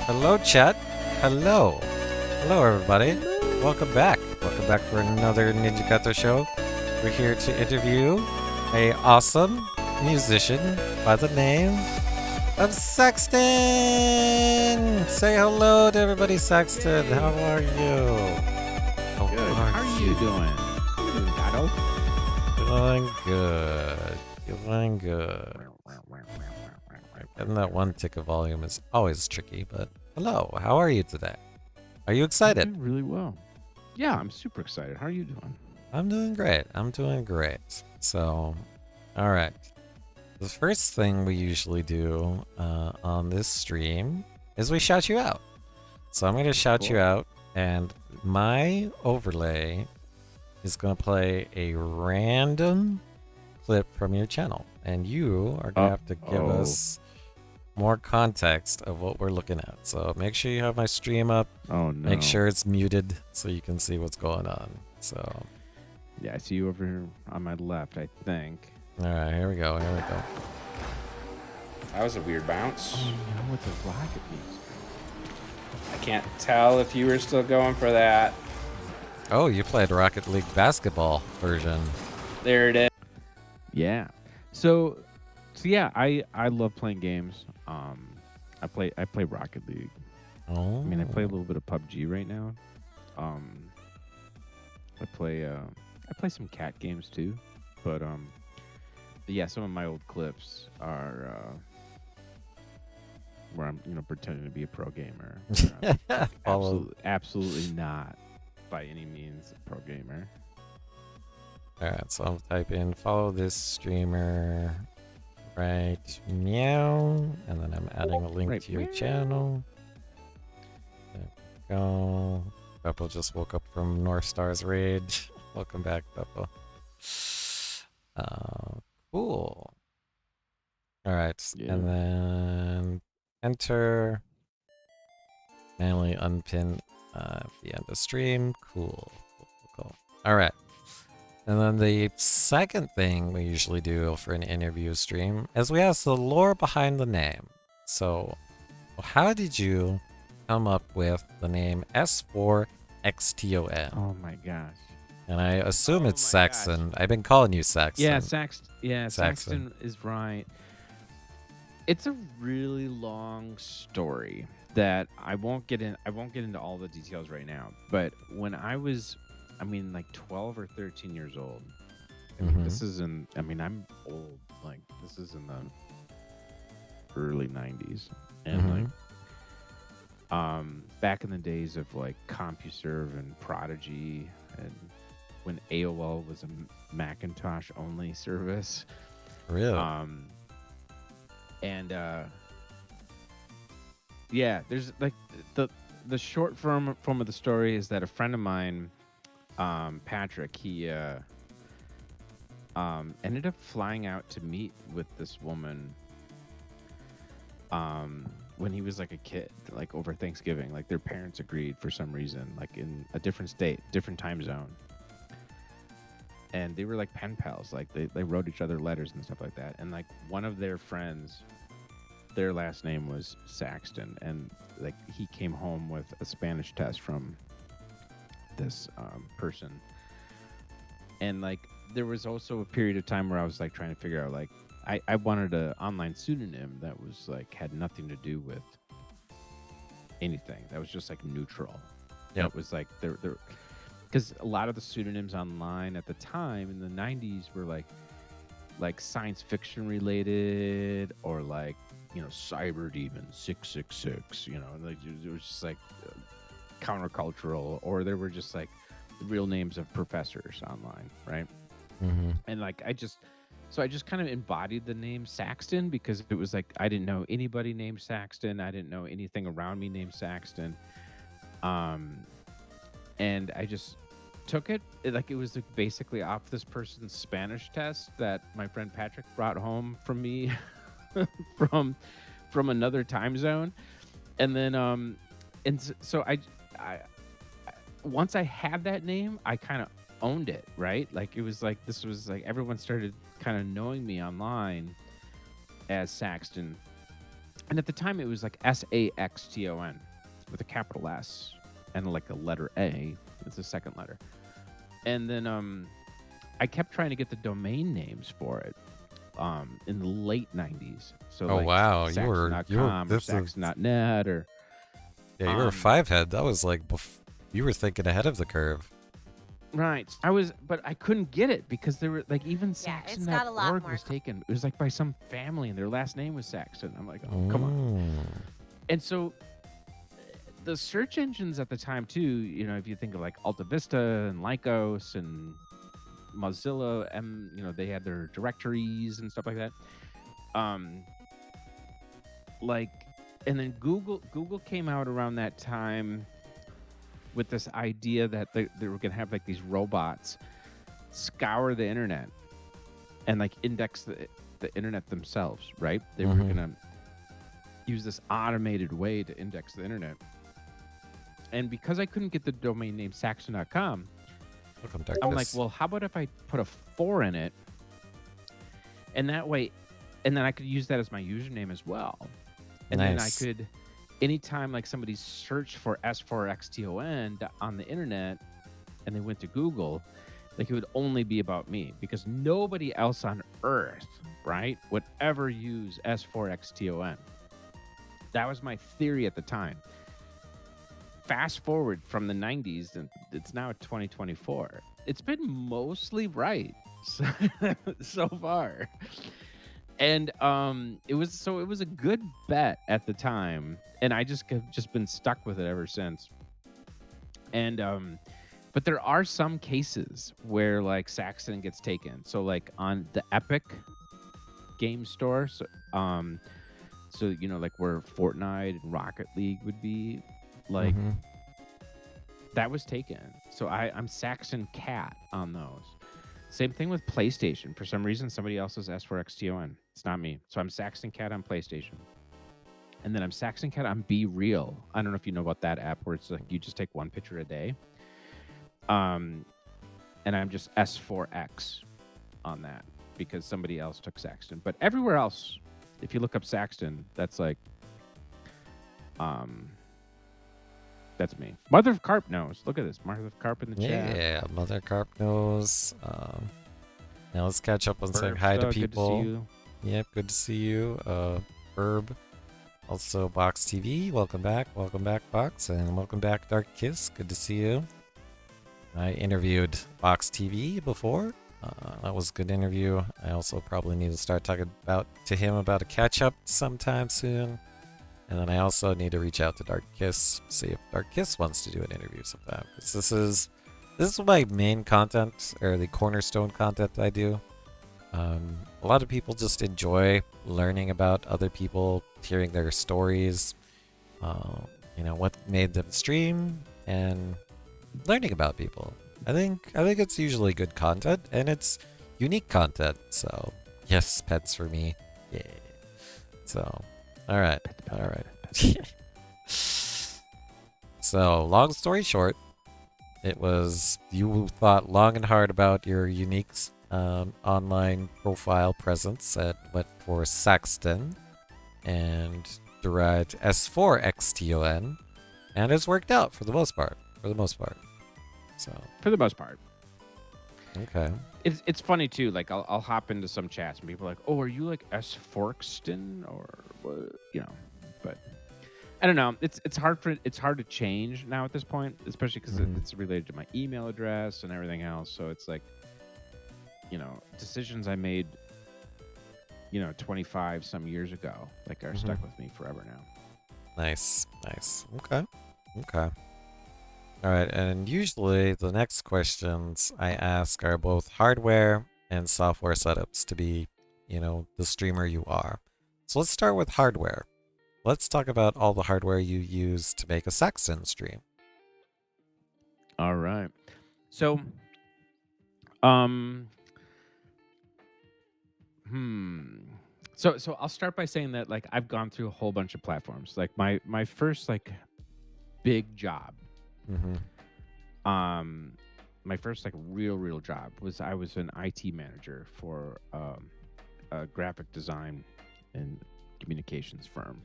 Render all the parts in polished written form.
Hello, chat. Hello. Hello, everybody. Welcome back. Welcome back for another Ninja Gato show. We're here to interview a awesome musician by the name of Saxton. Say hello to everybody, Saxton. How are you? Good. How are you doing? How you doing, Gato? Doing good. Doing good. Getting that one tick of volume is always tricky, but hello. How are you today? Are you I'm excited? doing really well. Yeah, I'm super excited. How are you doing? I'm doing great. I'm doing great. So, all right. The first thing we usually do on this stream is we shout you out. So I'm going to shout you Cool. out, and my overlay is going to play a random clip from your channel. And you are going to have to give Uh-oh. us more context of what we're looking at. So make sure you have my stream up. Oh no. Make sure it's muted so you can see what's going on. So, Yeah, I see you over here on my left, I think. all right, here we go. Here we go. That was a weird bounce. Oh no, with the Rocket League. I can't tell if you were still going for that. Oh, you played Rocket League basketball version. There it is. Yeah. So yeah, I love playing games. I play Rocket League. Oh. I mean, I play a little bit of PUBG right now. I play some cat games too, but yeah, some of my old clips are where I'm pretending to be a pro gamer. Absolutely not by any means a pro gamer. All right, so I'll type in follow this streamer right meow, and then I'm adding a link Right to your meow. channel. There we go. Beppo just woke up from North Star's raid. Welcome back, Beppo. Cool. All right, Yeah. and then enter. Manually unpin the end of stream. Cool. All right. And then the second thing we usually do for an interview stream is we ask the lore behind the name. So, how did you come up with the name S4XTON? Oh my gosh. And I assume it's Oh my gosh. Saxon. I've been calling you Saxon. Yeah, Saxon. Saxton is right. It's a really long story that I won't get into all the details right now. But when I was, like 12 or 13 years old. I'm old. Like this is in the early 90s, and back in the days of like CompuServe and Prodigy, and when AOL was a Macintosh only service. Really? Yeah, there's like the short form of the story is that a friend of mine, Patrick, he ended up flying out to meet with this woman when he was like a kid, like over Thanksgiving. Like their parents agreed for some reason, like in a different state, different time zone. And they were like pen pals, like they wrote each other letters and stuff like that. And like one of their friends, their last name was Saxton, and like he came home with a Spanish test from this person. And like there was also a period of time where I was like trying to figure out, like I wanted an online pseudonym that was like had nothing to do with anything, that was just like neutral. Yep. It was like there because a lot of the pseudonyms online at the time in the 90s were like science fiction related, or like Cyber Demon 666, like it was just like countercultural, or there were just like the real names of professors online, right? And like I just kind of embodied the name Saxton, because it was like I didn't know anybody named Saxton, I didn't know anything around me named Saxton, and I just took it like it was like basically off this person's Spanish test that my friend Patrick brought home from me from another time zone. And then so I once I had that name, I kind of owned it, right? Like it was like this was like everyone started kind of knowing me online as Saxton. And at the time, it was like Saxton with a capital S and like a letter A. It's the second letter. And then I kept trying to get the domain names for it in the late 90s. So Oh like wow, you were Saxon.com or this is Saxon.net or yeah, you were a um, five head. That was like you were thinking ahead of the curve. right. But I couldn't get it because there were like even Yeah, it's got a lot Saxon.org more. was taken. It was like by some family and their last name was Saxon. I'm like, oh, come on. And so the search engines at the time too, you know, if you think of like Alta Vista and Lycos and Mozilla, you know, they had their directories and stuff like that. Um, like, and then Google came out around that time with this idea that they were gonna have like these robots scour the internet and like index the internet themselves, right? They were Mhm. gonna use this automated way to index the internet. And because I couldn't get the domain name Saxon.com, Welcome, I'm like, Darkness. well, how about if I put a 4 in it? And that way, and then I could use that as my username as well. And then I Nice. could, anytime like somebody searched for S4XTON on the internet and they went to Google, like it would only be about me because nobody else on earth, right, would ever use S4XTON. That was my theory at the time. Fast forward from the 90s, and it's now 2024. It's been mostly right so far. And it was a good bet at the time, and I have just been stuck with it ever since. And but there are some cases where like Saxon gets taken. So like on the Epic game store, so you know, like where Fortnite and Rocket League would be, like Mhm. that was taken. So I'm Saxon Cat on those. Same thing with PlayStation. For some reason, somebody else is S4XTON. It's not me. So I'm Saxon Cat on PlayStation. And then I'm Saxon Cat on Be Real. I don't know if you know about that app where it's like you just take one picture a day. And I'm just S4X on that because somebody else took Saxton. But everywhere else, if you look up Saxton, that's like that's me. Mother of Carp knows. Look at this. Mother of Carp in the chat. Yeah, Mother Carp knows. Now let's catch up on saying hi to Burbsta, people. Good to see you. Yep, good to see you. Herb. Also, Box TV. Welcome back, Box. And welcome back, Dark Kiss. Good to see you. I interviewed Box TV before. That was a good interview. I also probably need to start talking to him about a catch up sometime soon. And then I also need to reach out to Dark Kiss, see if Dark Kiss wants to do an interview sometime. Because this is my main content, or the cornerstone content I do. A lot of people just enjoy learning about other people, hearing their stories, you know, what made them stream, and learning about people. I think it's usually good content, and it's unique content. So yes, pets for me. Yeah. So, all right. So long story short, it was you thought long and hard about your unique online profile presence and went for Saxton and derived S4XTON, and it's worked out for the most part. So For the most part. okay. It's funny too. Like I'll hop into some chats and people are like, "Oh, are you like S Forkston or what?" You know, but I don't know. It's hard to change now at this point, especially because Mhm. it's related to my email address and everything else. So it's like, you know, decisions I made, you know, 25 some years ago, like are stuck with me forever now. Nice. Okay. All right, and usually the next questions I ask are both hardware and software setups to be, you know, the streamer you are. So let's start with hardware. Let's talk about all the hardware you use to make a Saxton stream. All right. So, um, So I'll start by saying that like I've gone through a whole bunch of platforms. Like my first like big job, Mm-hmm. my first like real job was I was an IT manager for a graphic design and communications firm.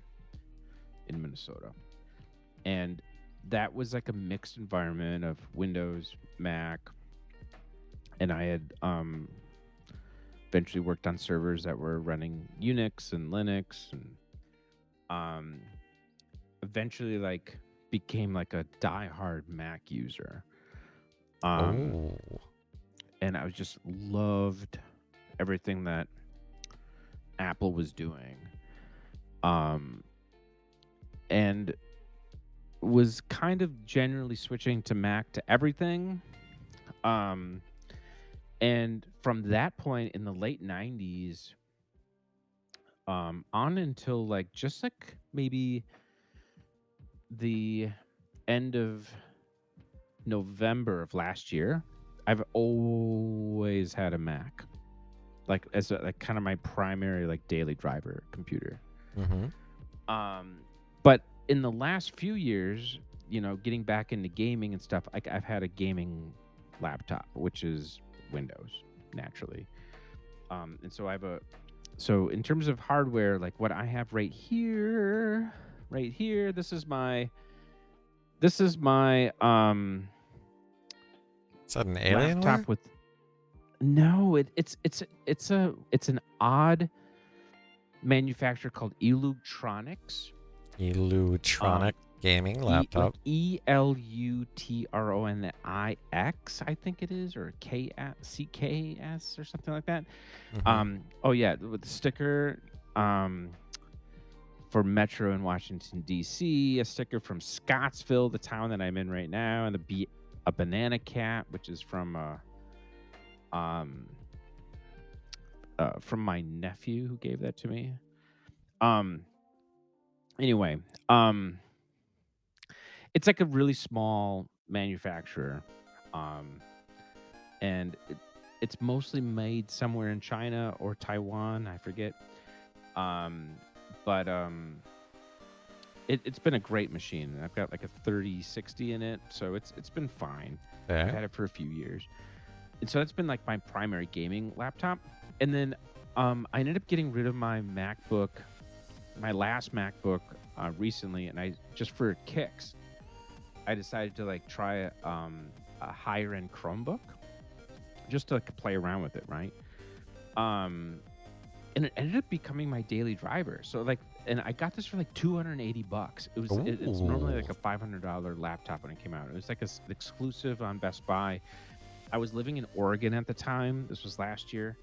in Minnesota, and that was like a mixed environment of Windows, Mac, and I had eventually worked on servers that were running Unix and Linux, and um, eventually like became like a diehard Mac user. Oh. And I was just loved everything that Apple was doing. And was kind of generally switching to Mac to everything. And from that point in the late 90s, on until like just like maybe the end of November of last year, I've always had a Mac, like as a, like kind of my primary like daily driver computer. Mm-hmm. But in the last few years, you know, getting back into gaming and stuff, like I've had a gaming laptop, which is Windows naturally. And so I have so in terms of hardware, like what I have right here, this is my Is that an Alienware? laptop with no, it's an odd manufacturer called Elutronics. Elutronic gaming laptop. Elutroniix, I think it is, or CKS or something like that. Mhm. Oh yeah, with the sticker for Metro in Washington D.C., a sticker from Scottsville, the town that I'm in right now, and a banana cat, which is from my nephew who gave that to me. Anyway, it's like a really small manufacturer, and it's mostly made somewhere in China or Taiwan, I forget. But it's been a great machine. I've got like a 3060 in it, so it's been fine. I've Fair. had it for a few years, and so that's been like my primary gaming laptop. And then I ended up getting rid of my MacBook, my last MacBook, recently, and I just for kicks, I decided to like try a higher end Chromebook, just to like play around with it, right? And it ended up becoming my daily driver. So like, and I got this for like $280. It's normally like a $500 laptop when it came out. It was like an exclusive on Best Buy. I was living in Oregon at the time. This was last year,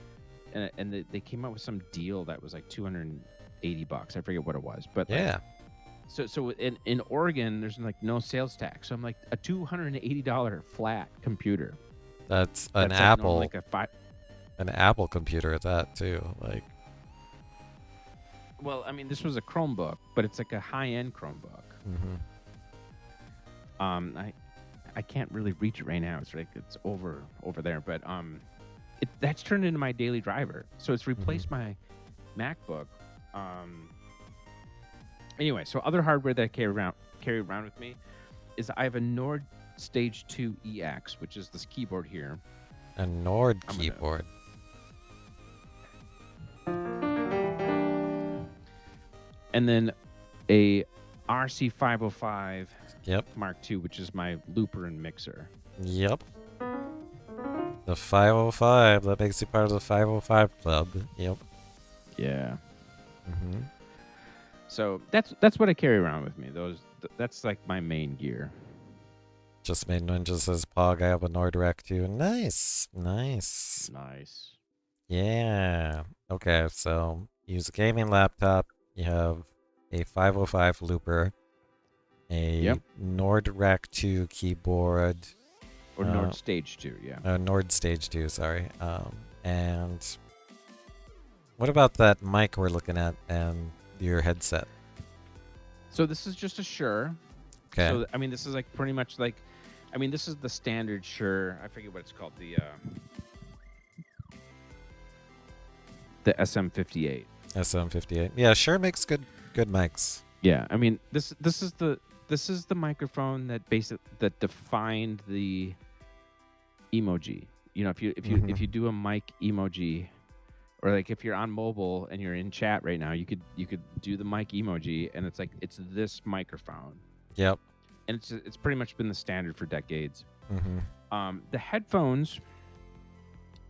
and they came out with some deal that was like $280. I forget what it was, but like, Yeah. so in Oregon, there's like no sales tax. So I'm like a $280 flat computer. That's an That's Apple. like An Apple computer at that too. Like, well, I mean, this was a Chromebook, but it's like a high-end Chromebook. mhm. I can't really reach it right now. It's like it's over there, but that's turned into my daily driver. So it's replaced my MacBook. Anyway, so other hardware that I carry around with me is I have a Nord Stage 2 EX, which is this keyboard here. A Nord I'm gonna- keyboard. And then a RC505 Yep. Mark II, which is my looper and mixer. Yep. The 505. That makes you part of the 505 club. Yep. Yeah. Mm-hmm. So that's what I carry around with me. That's like my main gear. Just made Ninja says Pog. I have a Nord Rack too. Nice. Nice. Nice. Yeah. Okay, so use a gaming laptop. You have a 505 looper, a Yep. Nord Rack 2 keyboard, Or Nord Stage 2, yeah. Nord Stage 2, sorry. And what about that mic we're looking at and your headset? So this is just a Shure. Okay. So I mean, this is like pretty much like, I mean, this is the standard Shure. I forget what it's called. The SM58. SM58. Yeah, sure makes good mics. Yeah, I mean, this is the microphone that defined the emoji. You know, if you do a mic emoji, Or like if you're on mobile and you're in chat right now, you could do the mic emoji, and it's like it's this microphone, Yep. and it's pretty much been the standard for decades. Mm-hmm. The headphones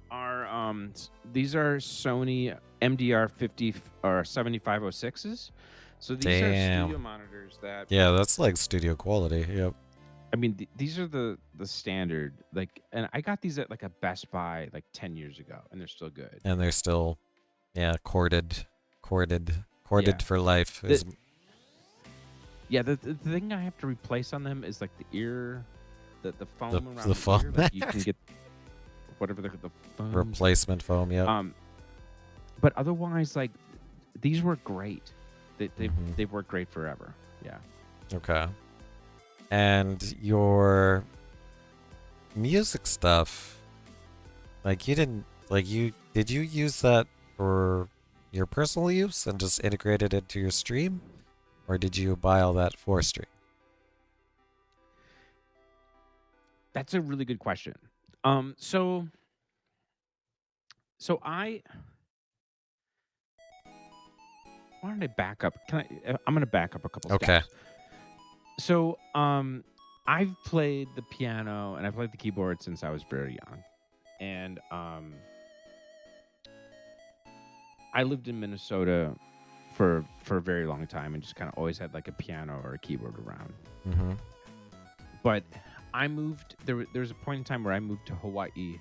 are these are Sony MDR 50 or 7506s. So these are Damn. studio monitors that Yeah, that's like studio quality. Yep. I mean these are the standard, like, and I got these at like a Best Buy like 10 years ago, and they're still good. And they're still, yeah, corded Yeah. for life. The- Is Yeah, the thing I have to replace on them is like the ear, the foam around the the foam. ear. Like you can get whatever the foam. replacement foam. Yep. But otherwise, like these work great. Mhm. They've worked great forever. Yeah. Okay. And your music stuff, like you didn't did you use that for your personal use and just integrate it into your stream? Or did you buy all that for stream? That's a really good question. So I why don't I back up? I'm gonna back up a couple Okay. steps. So I've played the piano and I've played the keyboard since I was very young. And I lived in Minnesota for a very long time and just kind of always had like a piano or a keyboard around. Mm-hmm. But I moved there was a point in time where I moved to Hawaii, and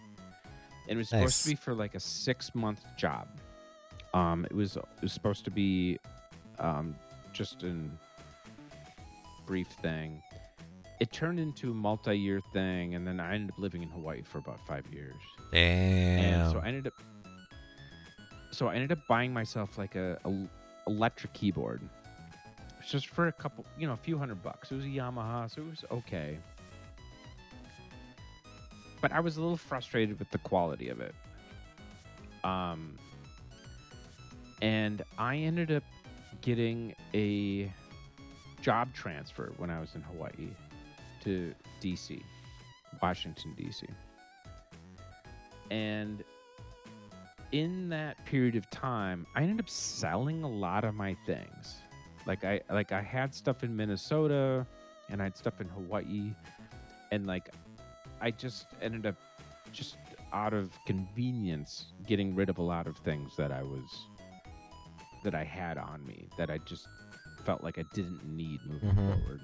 it was supposed Nice. to be for like a 6-month job. It was supposed to be just a brief thing. It turned into a multi-year thing, and then I ended up living in Hawaii for about 5 years. Damn. And so I ended up buying myself like a electric keyboard. It's just for a couple, a few $100. It was a Yamaha, so it was okay. But I was a little frustrated with the quality of it. And I ended up getting a job transfer when I was in Hawaii to DC, Washington, DC. And in that period of time, I ended up selling a lot of my things. Like I had stuff in Minnesota and I had stuff in Hawaii, and like I just ended up just out of convenience getting rid of a lot of things that I had on me that I just felt like I didn't need moving forward.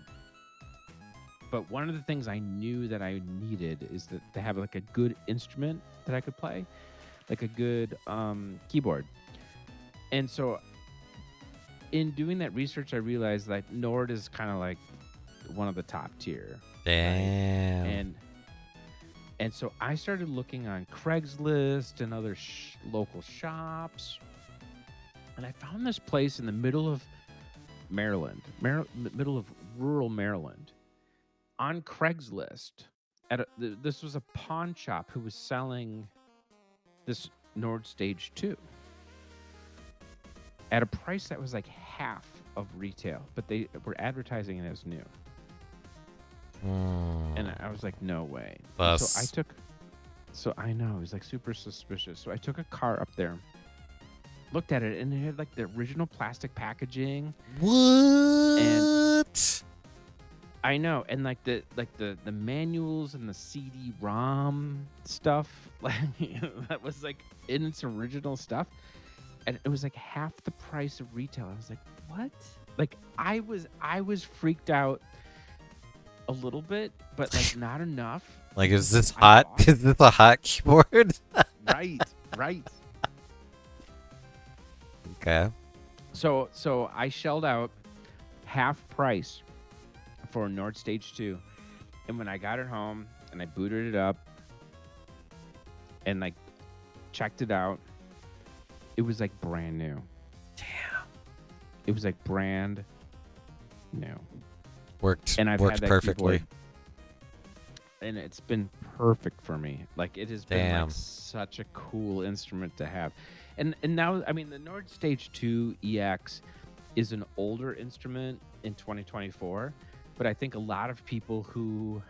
But one of the things I knew that I needed is that to have like a good instrument that I could play, like a good keyboard. And so in doing that research, I realized that Nord is kind of like one of the top tier. Damn. And so I started looking on Craigslist and other local shops. And I found this place in the middle of Maryland, middle of rural Maryland, on Craigslist. This was a pawn shop who was selling this Nord Stage 2 at a price that was like half of retail, but they were advertising it as new. And I was like, no way. So I know, it was like super suspicious. So I took a car up there, looked at it, and it had like the original plastic packaging. What? I know, and like the manuals and the CD-ROM stuff, like that was like in its original stuff, and it was like half the price of retail. I was like, what? Like I was freaked out a little bit, but like not enough. Like, is this hot? Is this a hot keyboard? Right. Okay. So I shelled out half price for Nord Stage 2, and when I got it home and I booted it up and like checked it out, it was like brand new. Damn. It was like brand new. Worked And I've worked had that perfectly. keyboard, and it's been perfect for me. Like it has been Damn. like such a cool instrument to have. And now, I mean, the Nord Stage 2 EX is an older instrument in 2024, but I think a lot of people who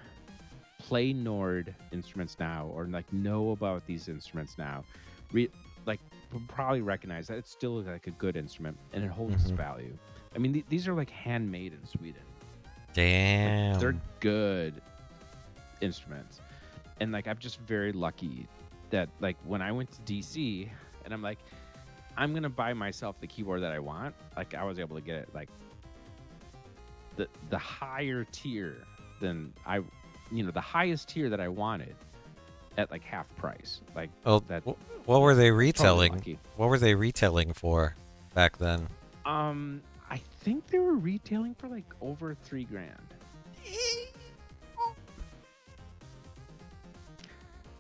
play Nord instruments now or like know about these instruments now, would probably recognize that it's still like a good instrument and it holds its Mhm. value. I mean, these are like handmade in Sweden. Like, Damn. they're good instruments, and like I'm just very lucky that like when I went to DC and I'm like, I'm gonna buy myself the keyboard that I want. Like I was able to get it like the higher tier than the highest tier that I wanted at like half price. Like Well, that. what were they Totally retailing? lucky. What were they retailing for back then? I think they were retailing for like over $3,000.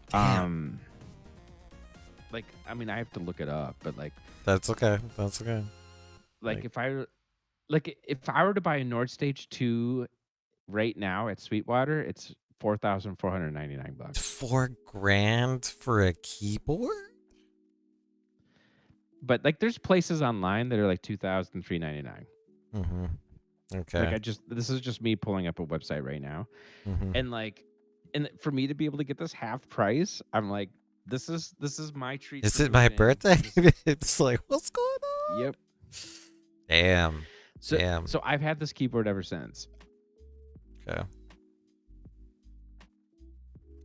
Damn. Like I mean, I have to look it up, but like That's okay. That's okay. like Like- if I were to buy a Nord Stage 2 right now at Sweetwater, it's $4,499. $4,000 for a keyboard? But like there's places online that are like $2,399. Mm-hmm. Okay. Like this is just me pulling up a website right now. Mm-hmm. And like and for me to be able to get this half price, I'm like this is my treat. Is for it my moving in. birthday? This- It's like, what's going on? Yep. Damn. So Damn. so I've had this keyboard ever since. Okay.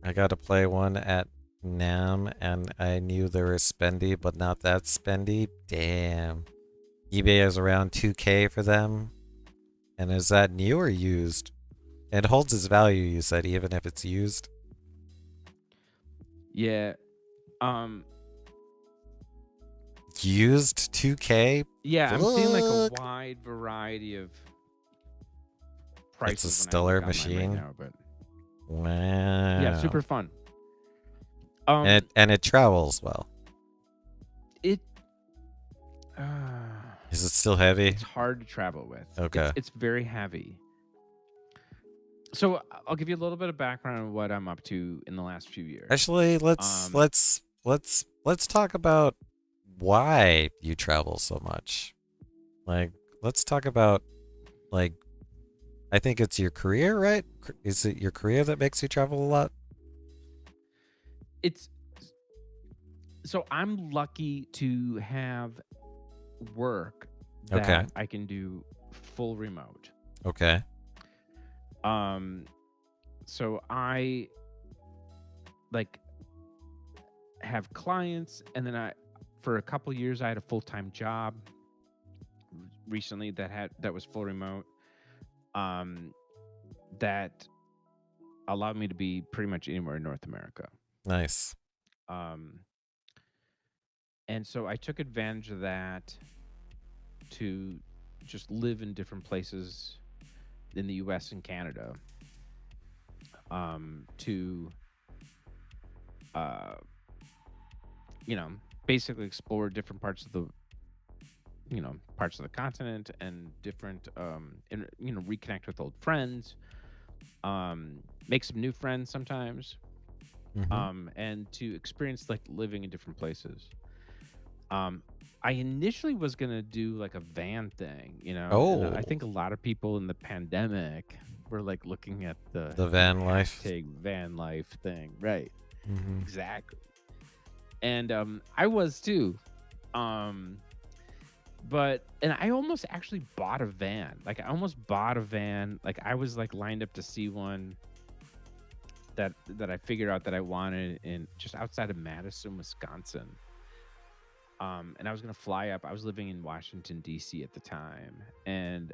I got to play one at NAMM, and I knew they were spendy, but not that spendy. Damn. eBay is around 2K for them. And is that new or used? It holds its value, you said, even if it's used. Yeah. Used 2K? Yeah, I'm seeing like Fuck. a wide variety of prices. It's a when I stellar look online machine. Right now, but Wow. yeah, super fun. And it travels well. It Is it still heavy? it's hard to travel with. Okay. It's very heavy. So I'll give you a little bit of background on what I'm up to in the last few years. Actually, let's talk about why you travel so much. Like, let's talk about, like, I think it's your career, right? Is it your career that makes you travel a lot? It's so I'm lucky to have work that Okay. I can do full remote. Okay. So I like have clients, and then for a couple years I had a full-time job recently that was full remote. That allowed me to be pretty much anywhere in North America. Nice. And so I took advantage of that to just live in different places in the US and Canada. To basically explore different parts of the continent, and different and reconnect with old friends, make some new friends sometimes, Mhm. and to experience like living in different places. I initially was gonna do like a van thing, and I Oh. think a lot of people in the pandemic were like looking at the van life. hashtag van life thing, right? Mhm. Exactly. And I was too. But I almost actually bought a van. Like I almost bought a van. Like I was like lined up to see one that I figured out that I wanted in just outside of Madison, Wisconsin. And I was gonna fly up. I was living in Washington D.C. at the time, and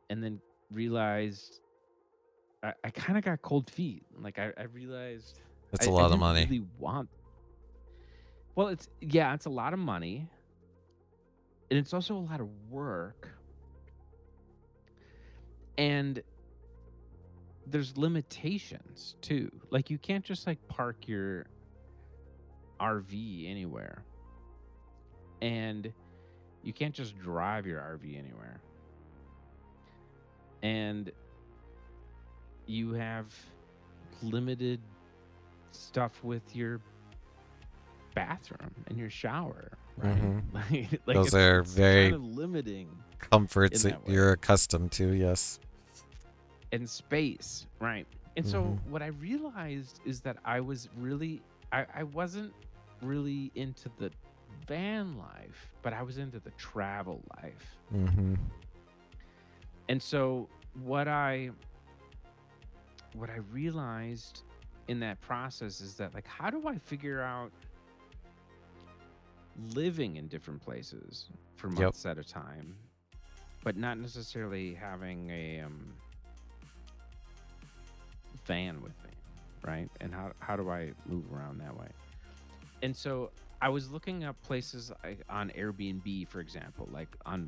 then realized I kind of got cold feet. Like I realized That's I a lot of didn't money. really want. Well, it's a lot of money, and it's also a lot of work, and there's limitations too. Like you can't just like park your RV anywhere, and you can't just drive your RV anywhere, and you have limited stuff with your bathroom and your shower, right? Mhm. like Those are it's very kind of limiting. Comforts in that that way. you're accustomed to, yes. And space, right? And so Mhm. what I realized is that I was really I wasn't really into the van life, but I was into the travel life. Mm-hmm. And so what I realized in that process is that, like, how do I figure out living in different places for Yep. months at a time, but not necessarily having a van with me, right? And how do I move around that way? And so I was looking up places on Airbnb, for example, like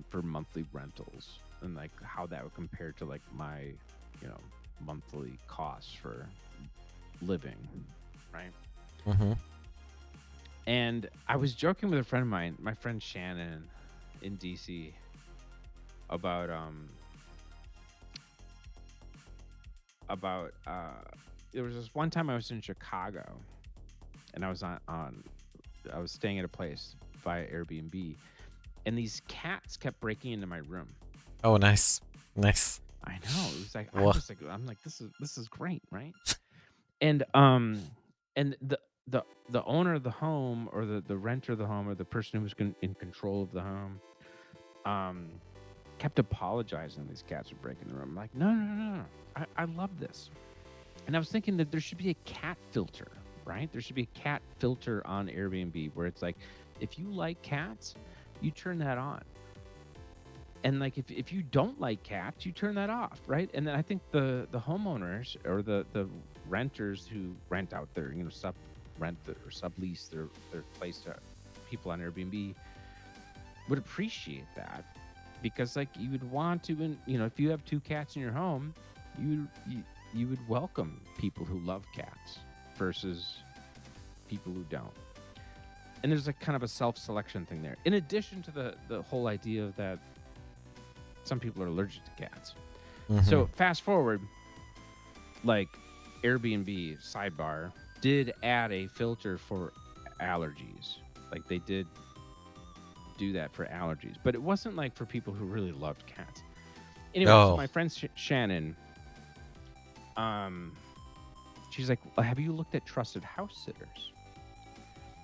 for monthly rentals, and like how that would compare to like my, monthly costs for living, right? Mm-hmm. And I was joking with a friend of mine, my friend Shannon in DC, about there was this one time I was in Chicago, and I was I was staying at a place via Airbnb, and these cats kept breaking into my room. Oh, nice. Nice. I know. It was like Wha- I'm like, this is great, right? And the owner of the home, or the renter of the home, or the person who was in control of the home, kept apologizing. These cats were breaking the room. I'm like, no. I love this. And I was thinking that there should be a cat filter, right? There should be a cat filter on Airbnb where it's like, if you like cats, you turn that on. And like, if you don't like cats, you turn that off, right? And then I think the homeowners, or the renters who rent out their, or sublease their place to people on Airbnb, would appreciate that, because like you would want to, if you have 2 cats in your home, you would welcome people who love cats versus people who don't. And there's a kind of a self-selection thing there, in addition to the whole idea of that some people are allergic to cats. Mhm. So fast forward, like Airbnb sidebar did add a filter for allergies. Like they did do that for allergies, but it wasn't like for people who really loved cats. Anyway, Oh. so my friend Shannon, she's like, well, have you looked at Trusted House Sitters?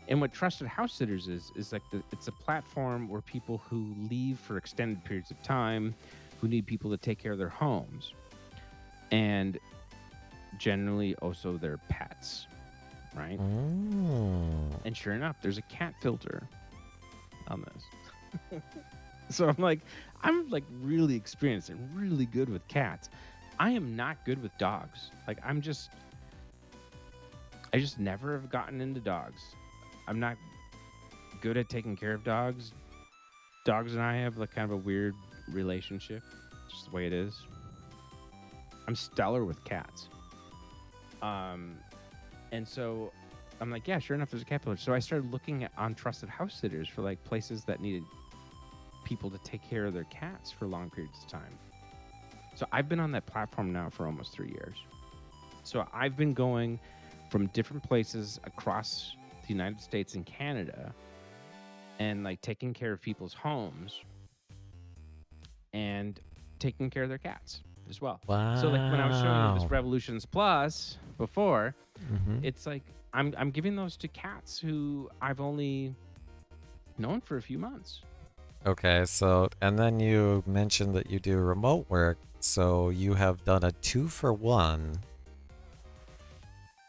And what Trusted House Sitters is like it's a platform where people who leave for extended periods of time, who need people to take care of their homes, and generally also their pets, right? Mm. And sure enough, there's a cat filter on this. So I'm like really experienced and really good with cats. I am not good with dogs. Like I just never have gotten into dogs. I'm not good at taking care of dogs. Dogs and I have like kind of a weird relationship, just the way it is. I'm stellar with cats. And so I'm like, yeah, sure enough, there's a cat filter. So I started looking on Trusted House Sitters for like places that needed people to take care of their cats for long periods of time. So I've been on that platform now for almost 3 years. So I've been going from different places across the United States and Canada, and like taking care of people's homes and taking care of their cats as well. Wow. So like when I was showing you this Revolutions Plus before, Mhm. it's like I'm giving those to cats who I've only known for a few months. Okay, so, and then you mentioned that you do remote work, so you have done a 2-for-1,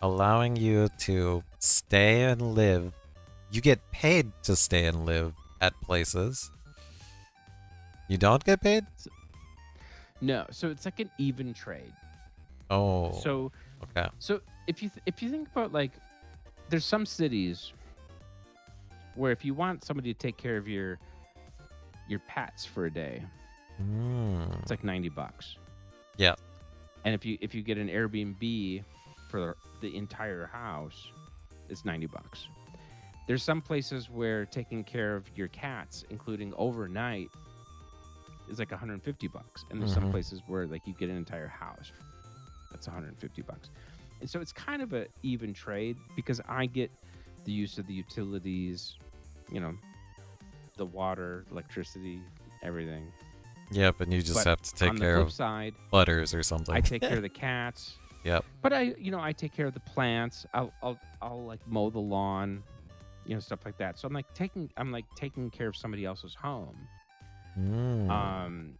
allowing you to stay and live. You get paid to stay and live at places. You don't get paid? No, so it's like an even trade. Oh, So okay. if you think about, like, there's some cities where if you want somebody to take care of your pets for a day, Mm. it's like $90. Yeah. And if you get an Airbnb for the entire house, it's $90. There's some places where taking care of your cats, including overnight, is like $150. And there's some Mhm. places where like you get an entire house, that's $150. And so it's kind of an even trade, because I get the use of the utilities, the water, electricity, everything. Yep, and you just But have to take on the care flip of side, butters or something. I take care of the cats. Yep. But I take care of the plants. I'll like mow the lawn. stuff like that. So I'm like taking care of somebody else's home. Mm.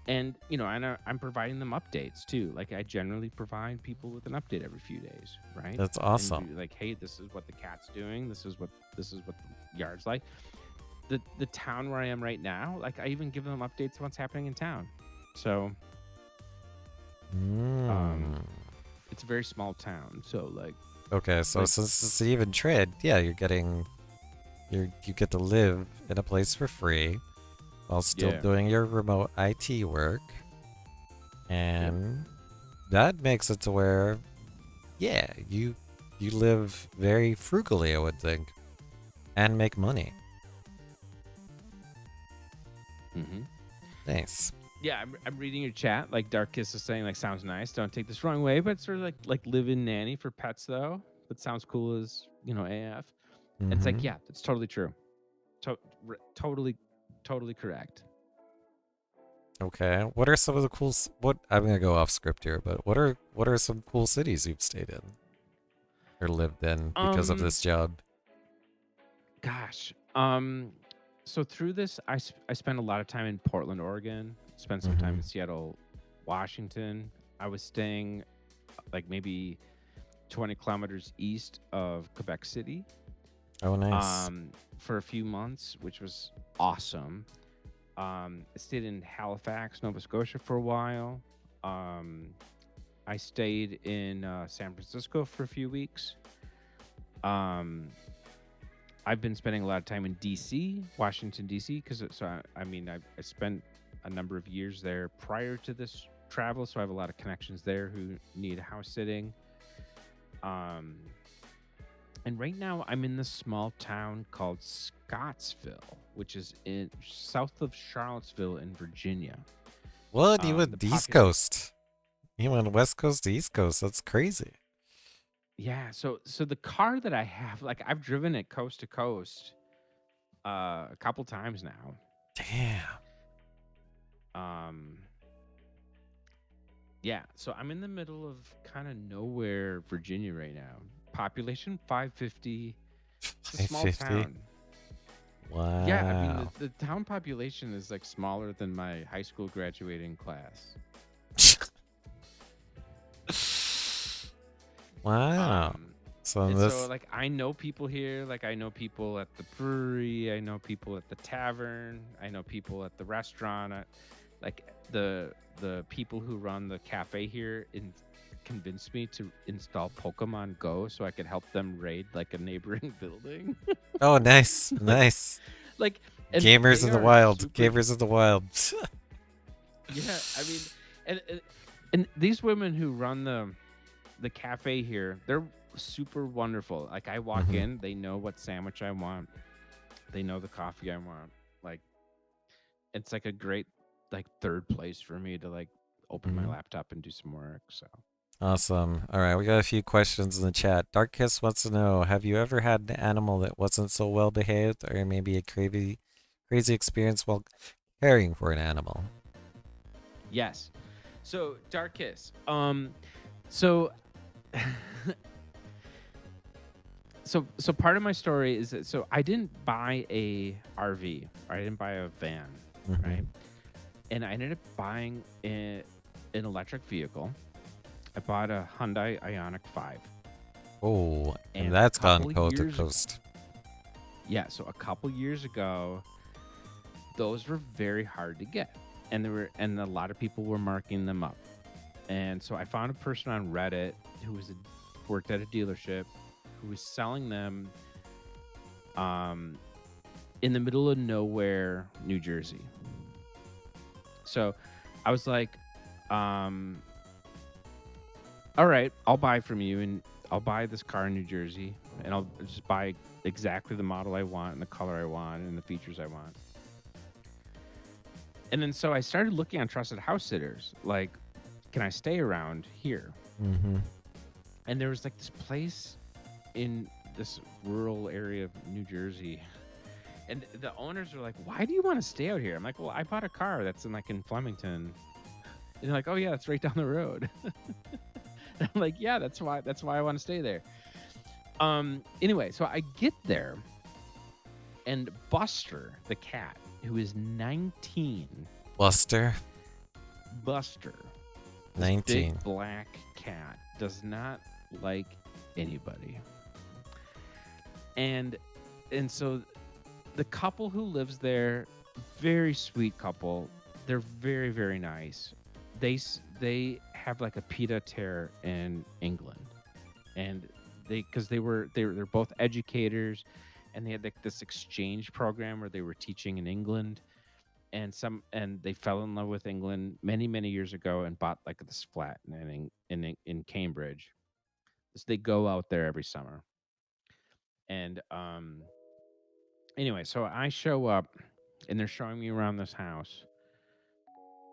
And I'm providing them updates too. Like I generally provide people with an update every few days, right? That's And awesome. be like, hey, this is what the cat's doing. This is what the yard's like. The town where I am right now, like I even give them updates on what's happening in town. So Mm. it's a very small town. So like, Okay, so like since it's an even trade, yeah, you get to live in a place for free while still yeah, doing your remote IT work. yep. And that makes it to where, yeah, you live very frugally, I would think, and make money. Mm-hmm. Nice. Yeah, I'm reading your chat. Like Dark Kiss is saying, like sounds nice. Don't take this wrong way, but it's sort of like live-in nanny for pets though. That sounds cool as AF. And it's like, Mm-hmm. yeah, that's totally true. Totally, totally correct. Okay. What are some of the what I'm gonna go off script here, but what are some cool cities you've stayed in or lived in because of Um, this job? gosh. So through this, I spent a lot of time in Portland, Oregon. Spent some time Mm-hmm. in Seattle, Washington. I was staying like maybe 20 kilometers east of Quebec City. Oh, nice. For a few months, which was awesome. I stayed in Halifax, Nova Scotia for a while. I stayed in San Francisco for a few weeks. I've been spending a lot of time in DC, Washington DC, because I spent a number of years there prior to this travel, so I have a lot of connections there who need house sitting. And right now I'm in this small town called Scottsville, which is in south of Charlottesville in Virginia. What? You The went East population, Coast. You went West Coast to East Coast. That's crazy. yeah. So the car that I have, like I've driven it coast to coast, a couple times now. Damn. Um, yeah. So I'm in the middle of kind of nowhere, Virginia right now. Population 550. It's a small 550. town. Yeah, I mean Wow. the town population is like smaller than my high school graduating class. Wow. Um, So and so this. like I know people here, like I know people at the brewery, I know people at the tavern, I know people at the restaurant, like the people who run the cafe here convinced me to install Pokemon Go so I could help them raid like a neighboring building. Oh, nice. like Nice. like and Gamers they in the are wild. super. Gamers in the wild. Yeah, I mean, and these women who run the cafe here, they're super wonderful. Like I walk Mhm. in, they know what sandwich I want. They know the coffee I want. Like it's like a great like third place for me to like open my Mhm. laptop and do some work. So Awesome. All right, we got a few questions in the chat. Dark Kiss wants to know, have you ever had an animal that wasn't so well behaved or maybe a crazy experience while caring for an animal? yes. So Dark Kiss. So so part of my story is that I didn't buy a RV. Or I didn't buy a van, right? Mhm. And I ended up buying an electric vehicle. I bought a Hyundai Ioniq 5. Oh, and And a that's gone couple of coast to years coast. Yeah, so a couple years ago, those were very hard to get. And a lot of people were marking them up. And so I found a person on Reddit who worked at a dealership who was selling them in the middle of nowhere, New Jersey. So I was like, all right, I'll buy from you and I'll buy this car in New Jersey and I'll just buy exactly the model I want and the color I want and the features I want. And then so I started looking on trusted house sitters, like, can I stay around here? Mm-hmm. And there was like this place in this rural area of New Jersey. And the owners were like, why do you want to stay out here? I'm like, well, I bought a car that's in Flemington. And they're like, oh yeah, it's right down the road. I'm like, yeah, that's why I want to stay there. Anyway, so I get there, and Buster, the cat, who is 19, Buster, Buster, this 19. big black cat, does not like anybody. And so the couple who lives there, very sweet couple. They're very, very nice. They have like a pied a terre in England, and they're both educators, and they had like this exchange program where they were teaching in England, and they fell in love with England many years ago and bought like this flat in Cambridge. So they go out there every summer, and anyway, so I show up, and they're showing me around this house.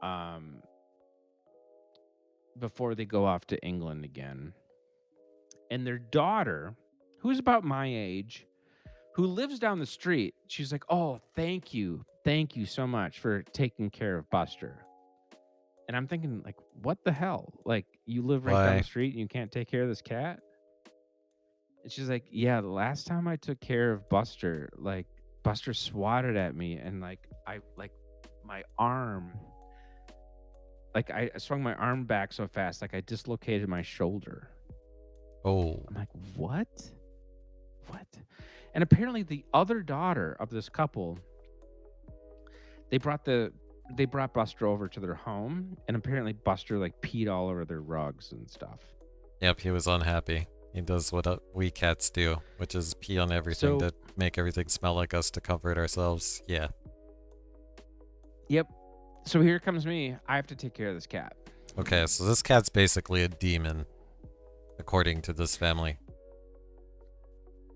Um, before they go off to England again. And their daughter, who's about my age, who lives down the street, she's like, "Oh, thank you. Thank you so much for taking care of Buster." And I'm thinking, like, what the hell? Like, you live right down Why? the street and you can't take care of this cat? And she's like, "Yeah, the last time I took care of Buster, like, Buster swatted at me, and my arm, like I swung my arm back so fast, like I dislocated my shoulder." Oh, I'm like, what? What? And apparently the other daughter of this couple, they brought Buster over to their home, and apparently Buster like peed all over their rugs and stuff. yep, he was unhappy. He does what we cats do, which is pee on everything So, to make everything smell like us to comfort ourselves. Yeah. yep. So here comes me. I have to take care of this cat. Okay, so this cat's basically a demon, according to this family.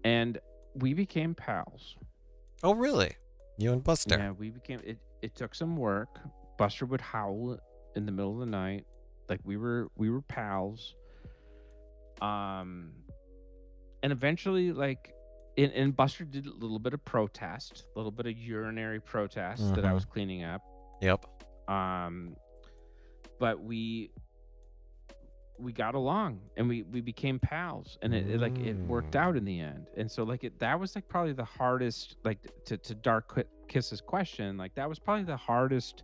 And we became pals. Oh, really? You and Buster? Yeah, we became it took some work. Buster would howl in the middle of the night. Like we were pals. And eventually, like, and Buster did a little bit of protest, a little bit of urinary protest that I was cleaning up. Yep. But we got along, and we became pals, and it worked out in the end. And so like that was like probably the hardest, like to Dark Kiss's question, like that was probably the hardest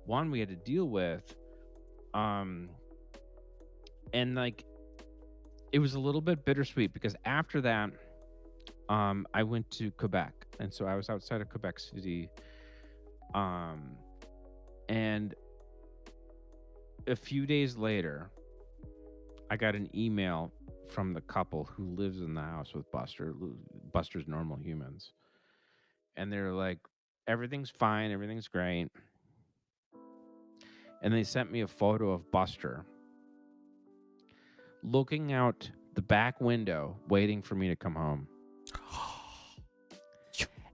one we had to deal with. And like it was a little bit bittersweet because after that, I went to Quebec, and so I was outside of Quebec City, and a few days later, I got an email from the couple who lives in the house with Buster's Normal Humans, and they're like, everything's fine, everything's great, and they sent me a photo of Buster looking out the back window, waiting for me to come home.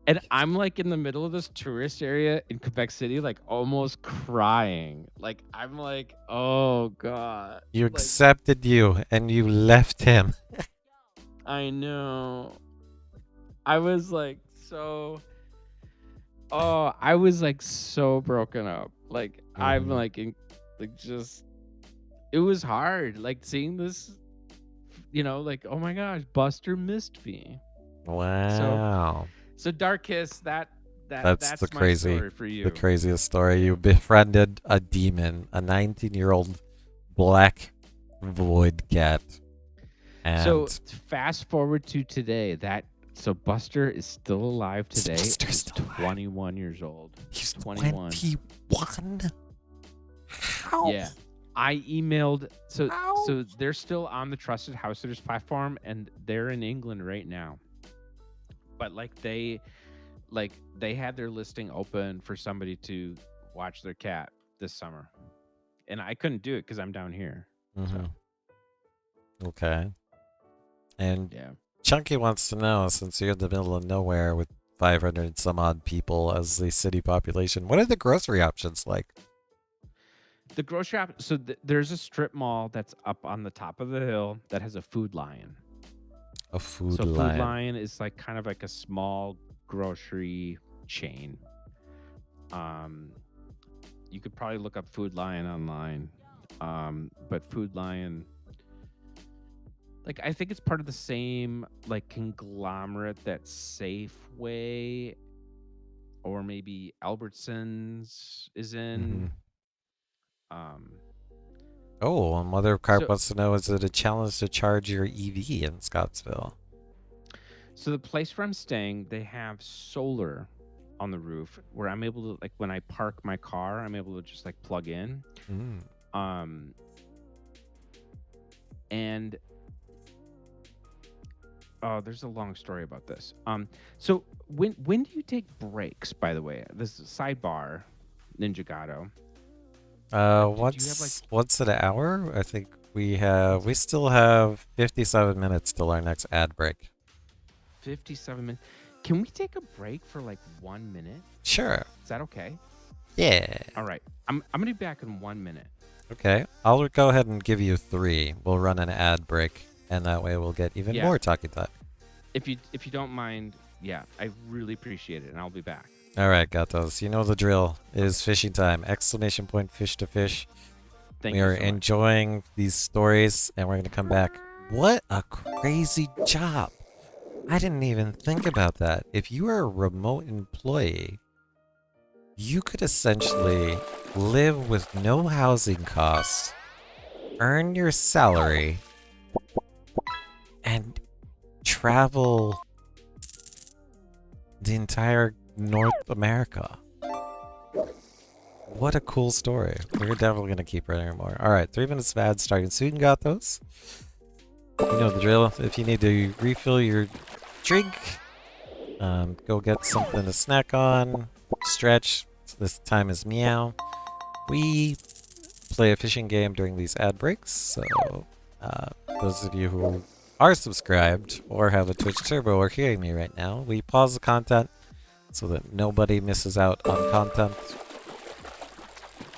And I'm like in the middle of this tourist area in Quebec City, like almost crying. Like I'm like, oh God. You Like, accepted you, and you left him. I know. I was like so. Oh, I was like so broken up. Like I'm like just. It was hard. Like seeing this, like, oh my gosh, Buster missed me. Wow. So Dark Kiss, that's the my story for you. The craziest story. You befriended a demon, a 19-year-old black void cat. And So fast forward to today. So Buster is still alive today. Buster's He's still alive. 21 years old. He's 21. 21? How? Yeah. I emailed so they're still on the Trusted House Sitters platform, and they're in England right now. But they had their listing open for somebody to watch their cat this summer. And I couldn't do it because I'm down here. So Okay. And yeah. Chunky wants to know, since you're in the middle of nowhere with 500 some odd people as the city population, what are the grocery options like? The grocery shop. So there's a strip mall that's up on the top of the hill that has a Food Lion. Food Food Lion. Lion is like kind of like a small grocery chain. You could probably look up Food Lion online. But Food Lion, Like, I think it's part of the same like conglomerate that Safeway or maybe Albertsons is Hmm. in. Um, Oh, Mother of Carp so wants to know, is it a challenge to charge your EV in Scottsville? so the place where I'm staying, they have solar on the roof where I'm able to, like, when I park my car, I'm able to just like plug in. Mm. Um, and oh, there's a long story about this. So when do you take breaks? By the way, this is a sidebar, Ninja Gato. Do you have like Once an hour? I think we still have 57 minutes till our next ad break. 57 minutes? Can we take a break for like 1 minute? Sure. Is that okay? Yeah. All right. I'm gonna be back in 1 minute. Okay. I'll go ahead and give you 3. We'll run an ad break, and that way we'll get even Yeah. more talking time. If you don't mind, yeah, I really appreciate it, and I'll be back. All right, Gatos. You know the drill. It is fishing time. Exclamation point fish to fish. Thank We you are so much. enjoying these stories, and we're going to come back. What a crazy job. I didn't even think about that. If you are a remote employee, you could essentially live with no housing costs, earn your salary, and travel the entire North America. What a cool story. We're definitely going to keep running more. Alright, 3 minutes of ads starting soon, got those. You know the drill. If you need to refill your drink, go get something to snack on, stretch. This time is meow. We play a fishing game during these ad breaks, so those of you who are subscribed or have a Twitch Turbo or hearing me right now, we pause the content so that nobody misses out on content.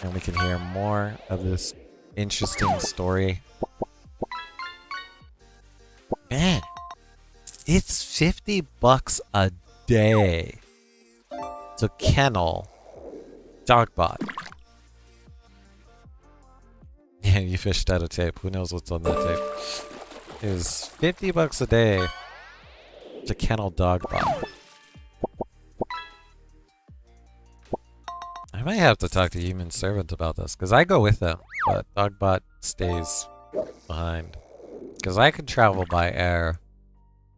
And we can hear more of this interesting story. Man, it's $50 a day to kennel Dogbot. Yeah, you fished out of tape. Who knows what's on that tape? It was $50 a day to kennel Dogbot. I might have to talk to Human Servant about this, because I go with them, but Dogbot stays behind. Because I can travel by air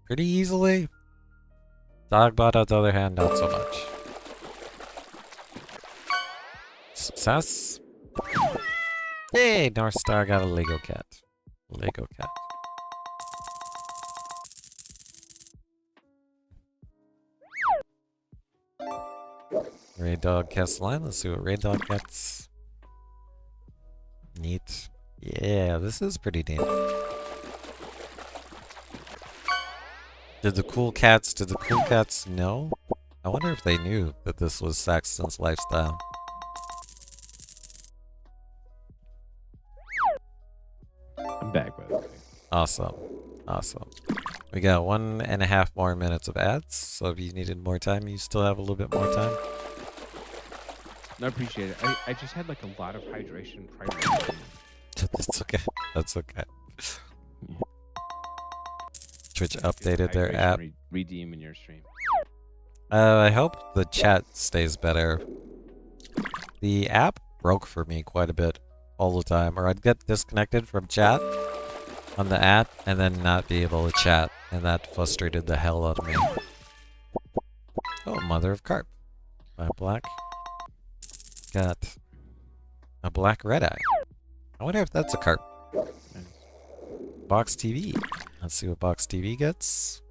pretty easily. Dogbot, on the other hand, not so much. Success? Hey, North Star got a Lego cat. Lego cat. Raid Dog casts the line. Let's see what Raid Dog gets. Neat. Yeah, this is pretty neat. Did the cool cats know? I wonder if they knew that this was Saxton's lifestyle. I'm back, by the way. Awesome. Awesome. We got 1.5 more minutes of ads, so if you needed more time, you still have a little bit more time. No, I appreciate it. I just had like a lot of hydration prior to That's okay. That's okay. Twitch updated their hydration app. Redeem in your stream. I hope the chat stays better. The app broke for me quite a bit all the time, or I'd get disconnected from chat on the app and then not be able to chat, and that frustrated the hell out of me. Oh, Mother of Carp. Black. Got a black red eye. I wonder if that's a carp. Box TV. Let's see what Box TV gets.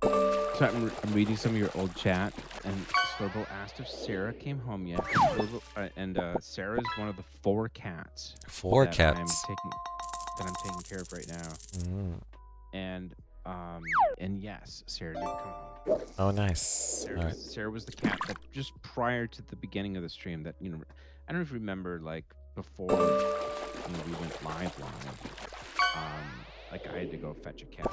So I'm reading some of your old chat, and Slurbo asked if Sarah came home yet. And Sarah is one of the 4 cats. 4 that cats. I'm taking care of right now. Mm. And yes, Sarah did come home. Oh, nice. All right. Sarah was the cat that just prior to the beginning of the stream that, I don't know if you remember, like before we went live, like I had to go fetch a cat.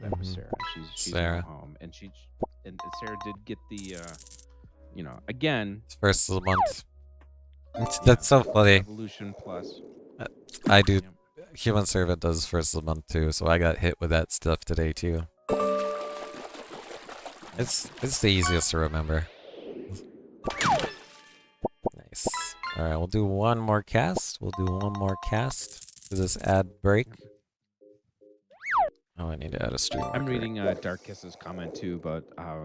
That was Sarah. She's now home, and and Sarah did get the again, First of the month. That's so funny. Evolution Plus. I do Human Servant does first of the month too, so I got hit with that stuff today too. It's the easiest to remember. Nice. All right, we'll do one more cast. We'll do one more cast for this ad break. Oh, I need to add a stream. I'm marker. reading Dark Kiss's comment too about how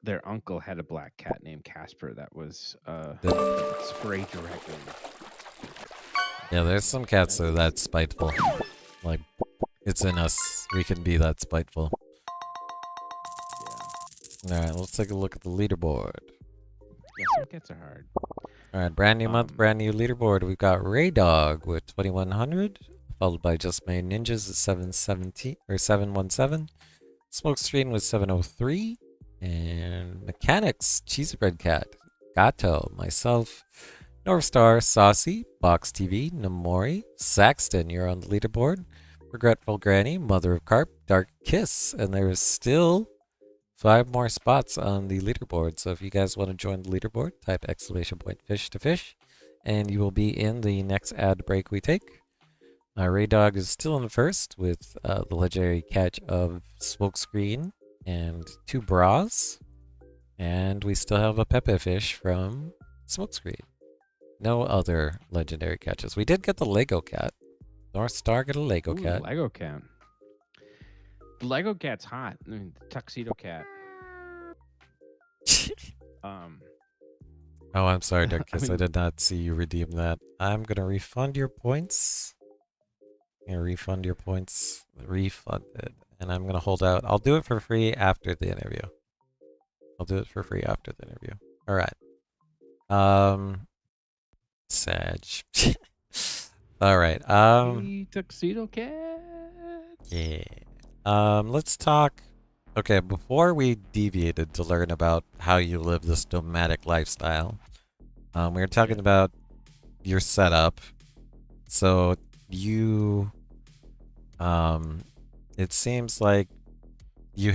their uncle had a black cat named Casper that was that would spray directly. Yeah, there's some cats that are that spiteful. Like, it's in us. We can be that spiteful. Yeah. Alright, let's take a look at the leaderboard. Yeah, some cats are hard. Alright, brand new month, brand new leaderboard. We've got Ray Dog with 2100, followed by Just Made Ninjas at 717 or 717. Smokescreen with 703, and Mechanics, Cheesy Bread Cat, Gato, myself, North Star, Saucy, Box TV, Namori, Saxton, you're on the leaderboard. Regretful Granny, Mother of Carp, Dark Kiss, and there is still 5 more spots on the leaderboard. So if you guys want to join the leaderboard, type !fish to fish, and you will be in the next ad break we take. Ray Dog is still in first with the legendary catch of Smokescreen and 2 bras, and we still have a Pepe Fish from Smokescreen. No other legendary catches. We did get the Lego cat. North Star got a Lego cat. Lego cat. The Lego cat's hot. I mean, the tuxedo cat. Oh, I'm sorry, Dark I Kiss. I mean- did not see you redeem that. I'm gonna refund your points. Refund your points. Refunded. And I'm gonna hold out. I'll do it for free after the interview. Alright. Sag. Alright. The tuxedo cat. Yeah. Let's talk. Okay, before we deviated to learn about how you live this nomadic lifestyle, we were talking about your setup. So you, it seems like you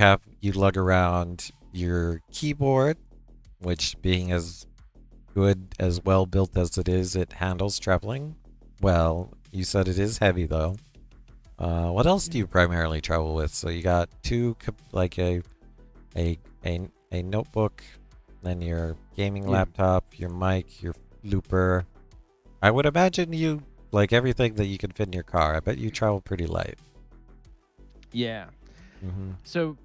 lug around your keyboard, which being as good as well built as it is, it handles traveling well. You said it is heavy though. What else do you primarily travel with? So you got like a notebook, then your gaming laptop, your mic, your looper. I would imagine you like everything that you can fit in your car. I bet you travel pretty light. Yeah. Mm-hmm. So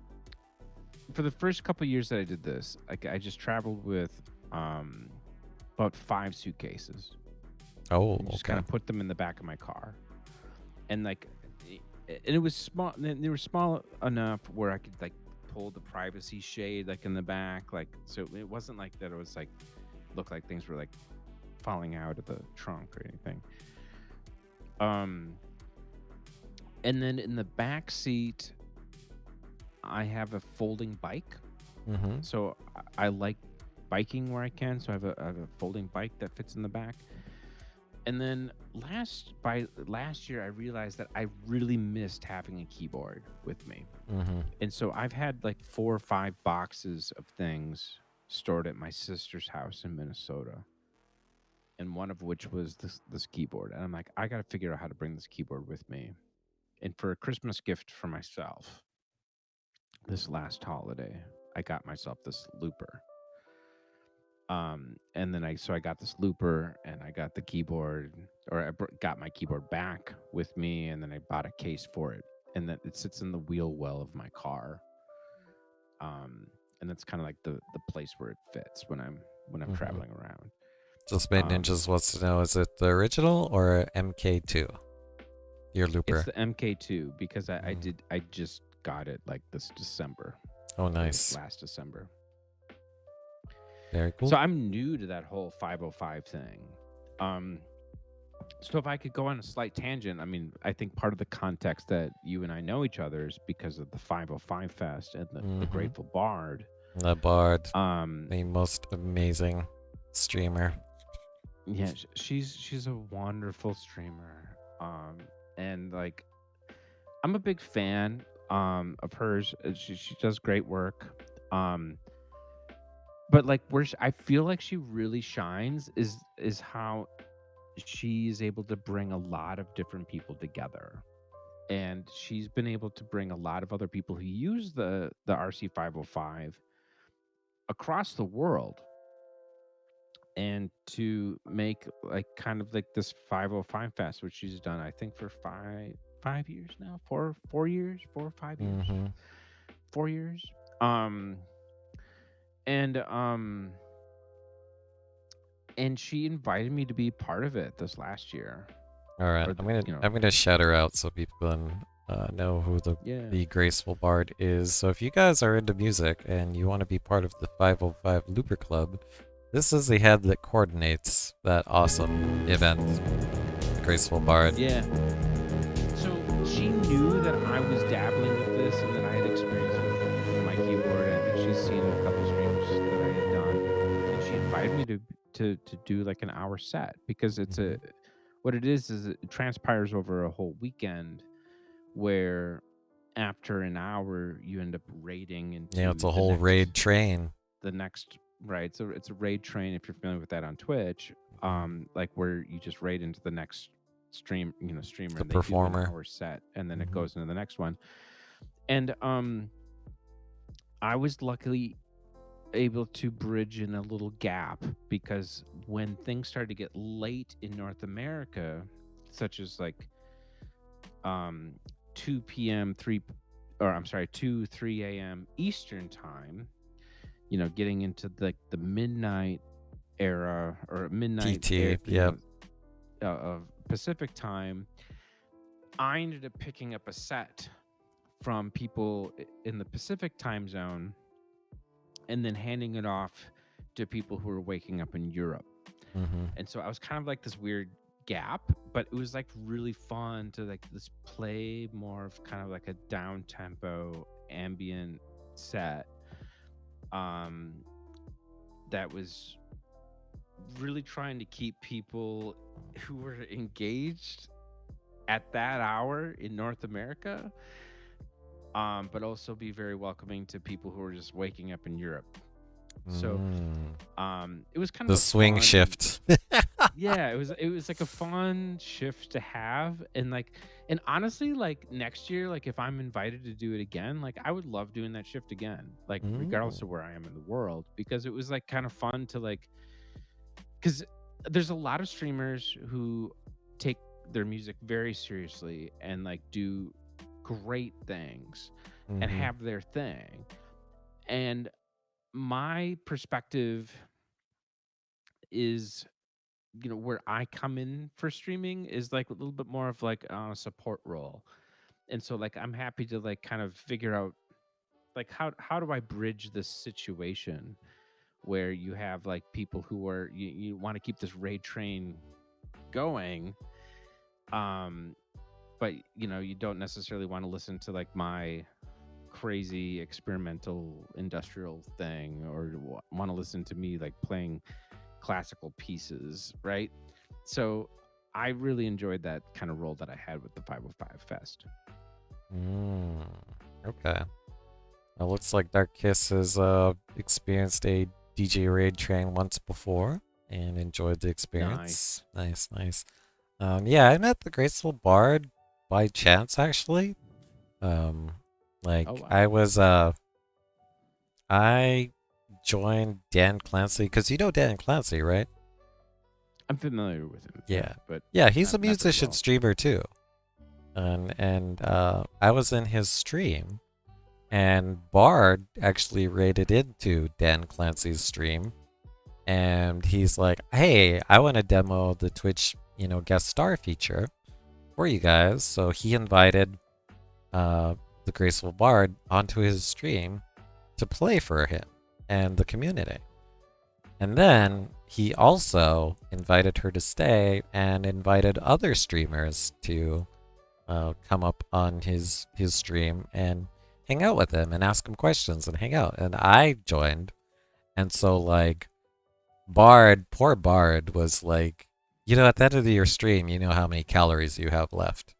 for the first couple years that I did this, I just traveled with about 5 suitcases. Oh, And just okay. kind of put them in the back of my car, and and it was small. They were small enough where I could like pull the privacy shade like in the back, like so it wasn't like that. It was like looked like things were like falling out of the trunk or anything. And then in the back seat, I have a folding bike. Mm-hmm. So I like biking where I can. So I have a folding bike that fits in the back. And then last year, I realized that I really missed having a keyboard with me. Mm-hmm. And so I've had like 4 or 5 boxes of things stored at my sister's house in Minnesota. And one of which was this keyboard. And I'm like, I got to figure out how to bring this keyboard with me. And for a Christmas gift for myself, this last holiday, I got myself this looper. And then I got this looper and I got the keyboard, or I got my keyboard back with me, and then I bought a case for it, and that it sits in the wheel well of my car. And that's kind of like the place where it fits when I'm Mhm. traveling around. Just Made Ninjas wants to know, is it the original or MK2? Your looper. It's the MK2 because I just got it like this December. Oh, nice. Last December. Very cool. So I'm new to that whole 505 thing. So if I could go on a slight tangent, I mean, I think part of the context that you and I know each other is because of the 505 Fest and the Grateful Bard. The Bard, The the most amazing streamer. Yeah, she's a wonderful streamer. And like, I'm a big fan of hers. She does great work. But like I feel like she really shines is how she's able to bring a lot of different people together. And she's been able to bring a lot of other people who use the RC505 across the world, and to make like kind of like this 505 fest, which she's done I think for 5 years now, 4 years, 4 or 5 years, Mm-hmm. 4 years. Um and and she invited me to be part of it this last year. All right, Or the, you know, I'm gonna shout her out so people can know who yeah. the Graceful Bard is. So if you guys are into music and you want to be part of the 505 Looper Club, this is the head that coordinates that awesome event, the Graceful Bard. Yeah. So she knew that I was dabbling with this and that I had experience with my keyboard. I think she's seen a couple streams that I had done, and she invited me to do like an hour set, because it's a what it is it transpires over a whole weekend, where after an hour you end up raiding into Yeah, it's a whole raid train. the next right. So it's a raid train, if you're familiar with that on Twitch. Like where you just raid into the next streamer, The and they do performer. an hour set, and then it Mhm. goes into the next one. And I was luckily able to bridge in a little gap, because when things started to get late in North America, such as like 2 p.m. 2 3 a.m. Eastern time, getting into like the midnight era, or midnight PT, yep. Of Pacific time, I ended up picking up a set from people in the Pacific time zone, and then handing it off to people who were waking up in Europe. Mm-hmm. And so I was kind of like this weird gap, but it was like really fun to like this play more of kind of like a down tempo ambient set that was really trying to keep people who were engaged at that hour in North America, but also be very welcoming to people who were just waking up in Europe. So it was kind of the swing shift. Yeah, it was like a fun shift to have. And honestly, like next year, like if I'm invited to do it again, like I would love doing that shift again, like regardless of where I am in the world, because it was like kind of fun to like, because there's a lot of streamers who take their music very seriously and like do great things and have their thing. And my perspective is, where I come in for streaming is like a little bit more of like a support role. And so like I'm happy to like kind of figure out like how do I bridge this situation where you have like people who are you want to keep this raid train going, but you don't necessarily want to listen to like my crazy experimental industrial thing, or want to listen to me like playing classical pieces, right? So I really enjoyed that kind of role that I had with the 505 Fest. Okay. It looks like Dark Kiss has experienced a DJ raid train once before and enjoyed the experience. Nice. Yeah, I met the Graceful Bard by chance, actually. Oh, wow. I joined Dan Clancy, because you know Dan Clancy, right? I'm familiar with him. Yeah. But yeah, he's a not very musician well. streamer too. And I was in his stream, and Bard actually raided into Dan Clancy's stream, and he's like, "Hey, I want to demo the Twitch, guest star feature for you guys." So he invited the Graceful Bard onto his stream to play for him and the community. And then he also invited her to stay and invited other streamers to come up on his stream and hang out with him and ask him questions and hang out. And I joined. And so like poor Bard was like, at the end of your stream, you know how many calories you have left.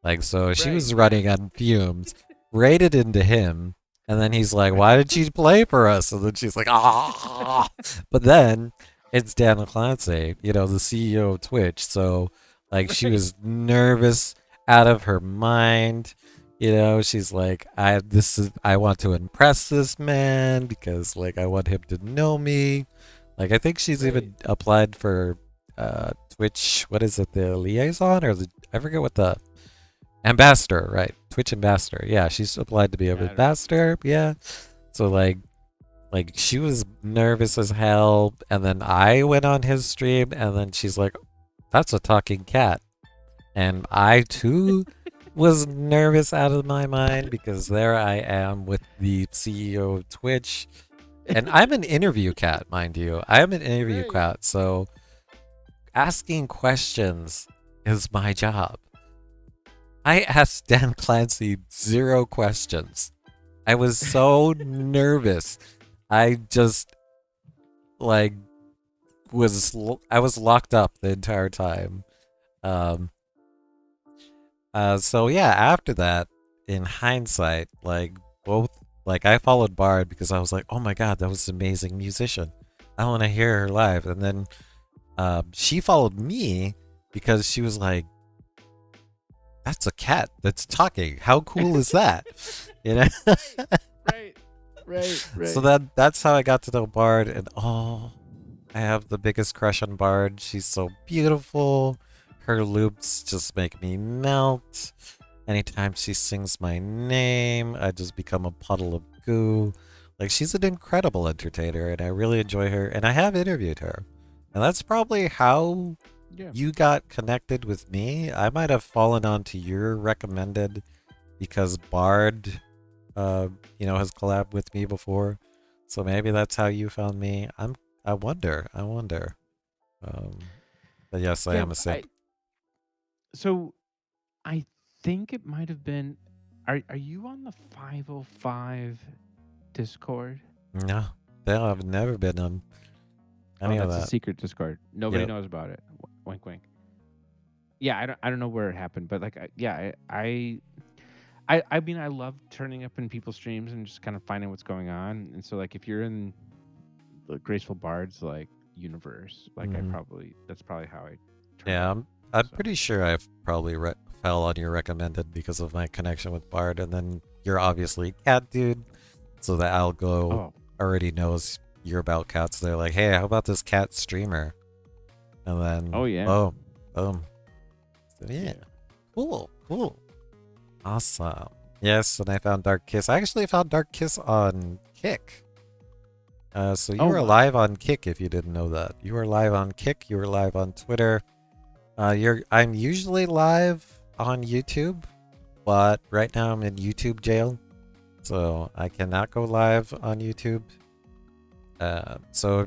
Like, so she was running on fumes, raided into him. And then he's like, "Why did you play for us?" And then she's like, "Ah!" But then it's Dan Clancy, you know, the CEO of Twitch. So, like, she was nervous out of her mind. You know, she's like, I want to impress this man because, like, I want him to know me. Like, I think she's Right. even applied for Twitch. What is it, the liaison or the? I forget what the ambassador, right? Twitch ambassador. Yeah, she's applied to be an I don't- ambassador. Yeah. So like she was nervous as hell, and then I went on his stream, and then she's like, "That's a talking cat," and I too was nervous out of my mind because there I am with the CEO of Twitch, and I'm an interview cat, mind you. I am an interview Right. cat, so asking questions is my job. I asked Dan Clancy 0 questions. I was so nervous. I just like I was locked up the entire time. Um so yeah, after that, in hindsight, like both like I followed Bard because I was like, "Oh my god, that was an amazing musician. I want to hear her live." And then she followed me because she was like, "That's a cat that's talking. How cool is that?" You know? Right. So that's how I got to know Bard, and oh, I have the biggest crush on Bard. She's so beautiful. Her loops just make me melt. Anytime she sings my name, I just become a puddle of goo. Like, she's an incredible entertainer, and I really enjoy her, and I have interviewed her. And that's probably how Yeah. you got connected with me. I might have fallen onto your recommended because Bard has collabed with me before. So maybe that's how you found me. I wonder. Um, but yes, I Yeah. am a simp. So I think it might have been. Are you on the 505 Discord? No, I've never been on any of That's a that. secret Discord. Nobody Yep. knows about it. Wink, wink. Yeah, I don't know where it happened, but like, I mean, I love turning up in people's streams and just kind of finding what's going on. And so, like, if you're in the Graceful Bards like universe, like, Mhm. that's probably how I. Turned Yeah, up, I'm so. pretty sure I've probably fell on your recommended because of my connection with Bard, and then you're obviously cat dude, so the algo Oh, already knows you're about cats. They're like, hey, how about this cat streamer? And then oh yeah. boom. So, yeah, cool, awesome. Yes, and I found Dark Kiss. I actually found Dark Kiss on Kick. So you Oh, were wow. live on Kick if you didn't know that. You were live on Kick. You were live on Twitter. I'm usually live on YouTube, but right now I'm in YouTube jail, so I cannot go live on YouTube. So,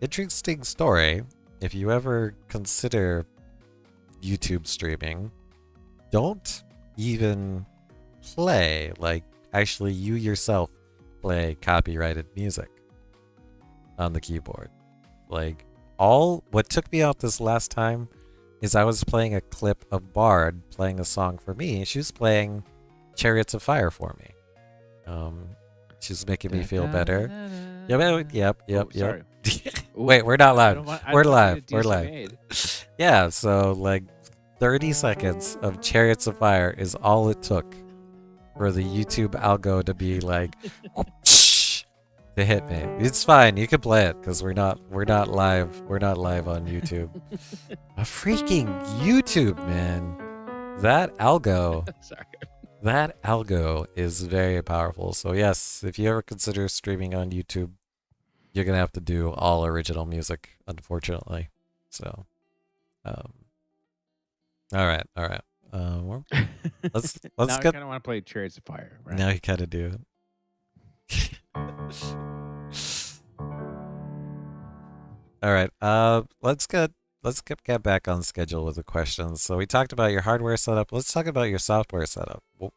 interesting story. If you ever consider YouTube streaming, don't even play, like, actually you yourself play copyrighted music on the keyboard. Like, what took me out this last time is I was playing a clip of Bard playing a song for me. She was playing Chariots of Fire for me. She's making me feel better. Yep. Oh, sorry. Wait, we're not I live. don't want- I We're don't want live. you to We're do live. some aid. Yeah, so like 30 seconds of Chariots of Fire is all it took for the YouTube algo to be like to hit me. It's fine. You can play it because we're not live. We're not live on YouTube. A freaking YouTube, man. That algo. Sorry. That algo is very powerful. So yes, if you ever consider streaming on YouTube, you're gonna have to do all original music, unfortunately. So, all right. Let's now I get. kind of want to play Chariots of Fire. Right? Now you kind of do. All right. Let's get back on schedule with the questions. So we talked about your hardware setup. Let's talk about your software setup. What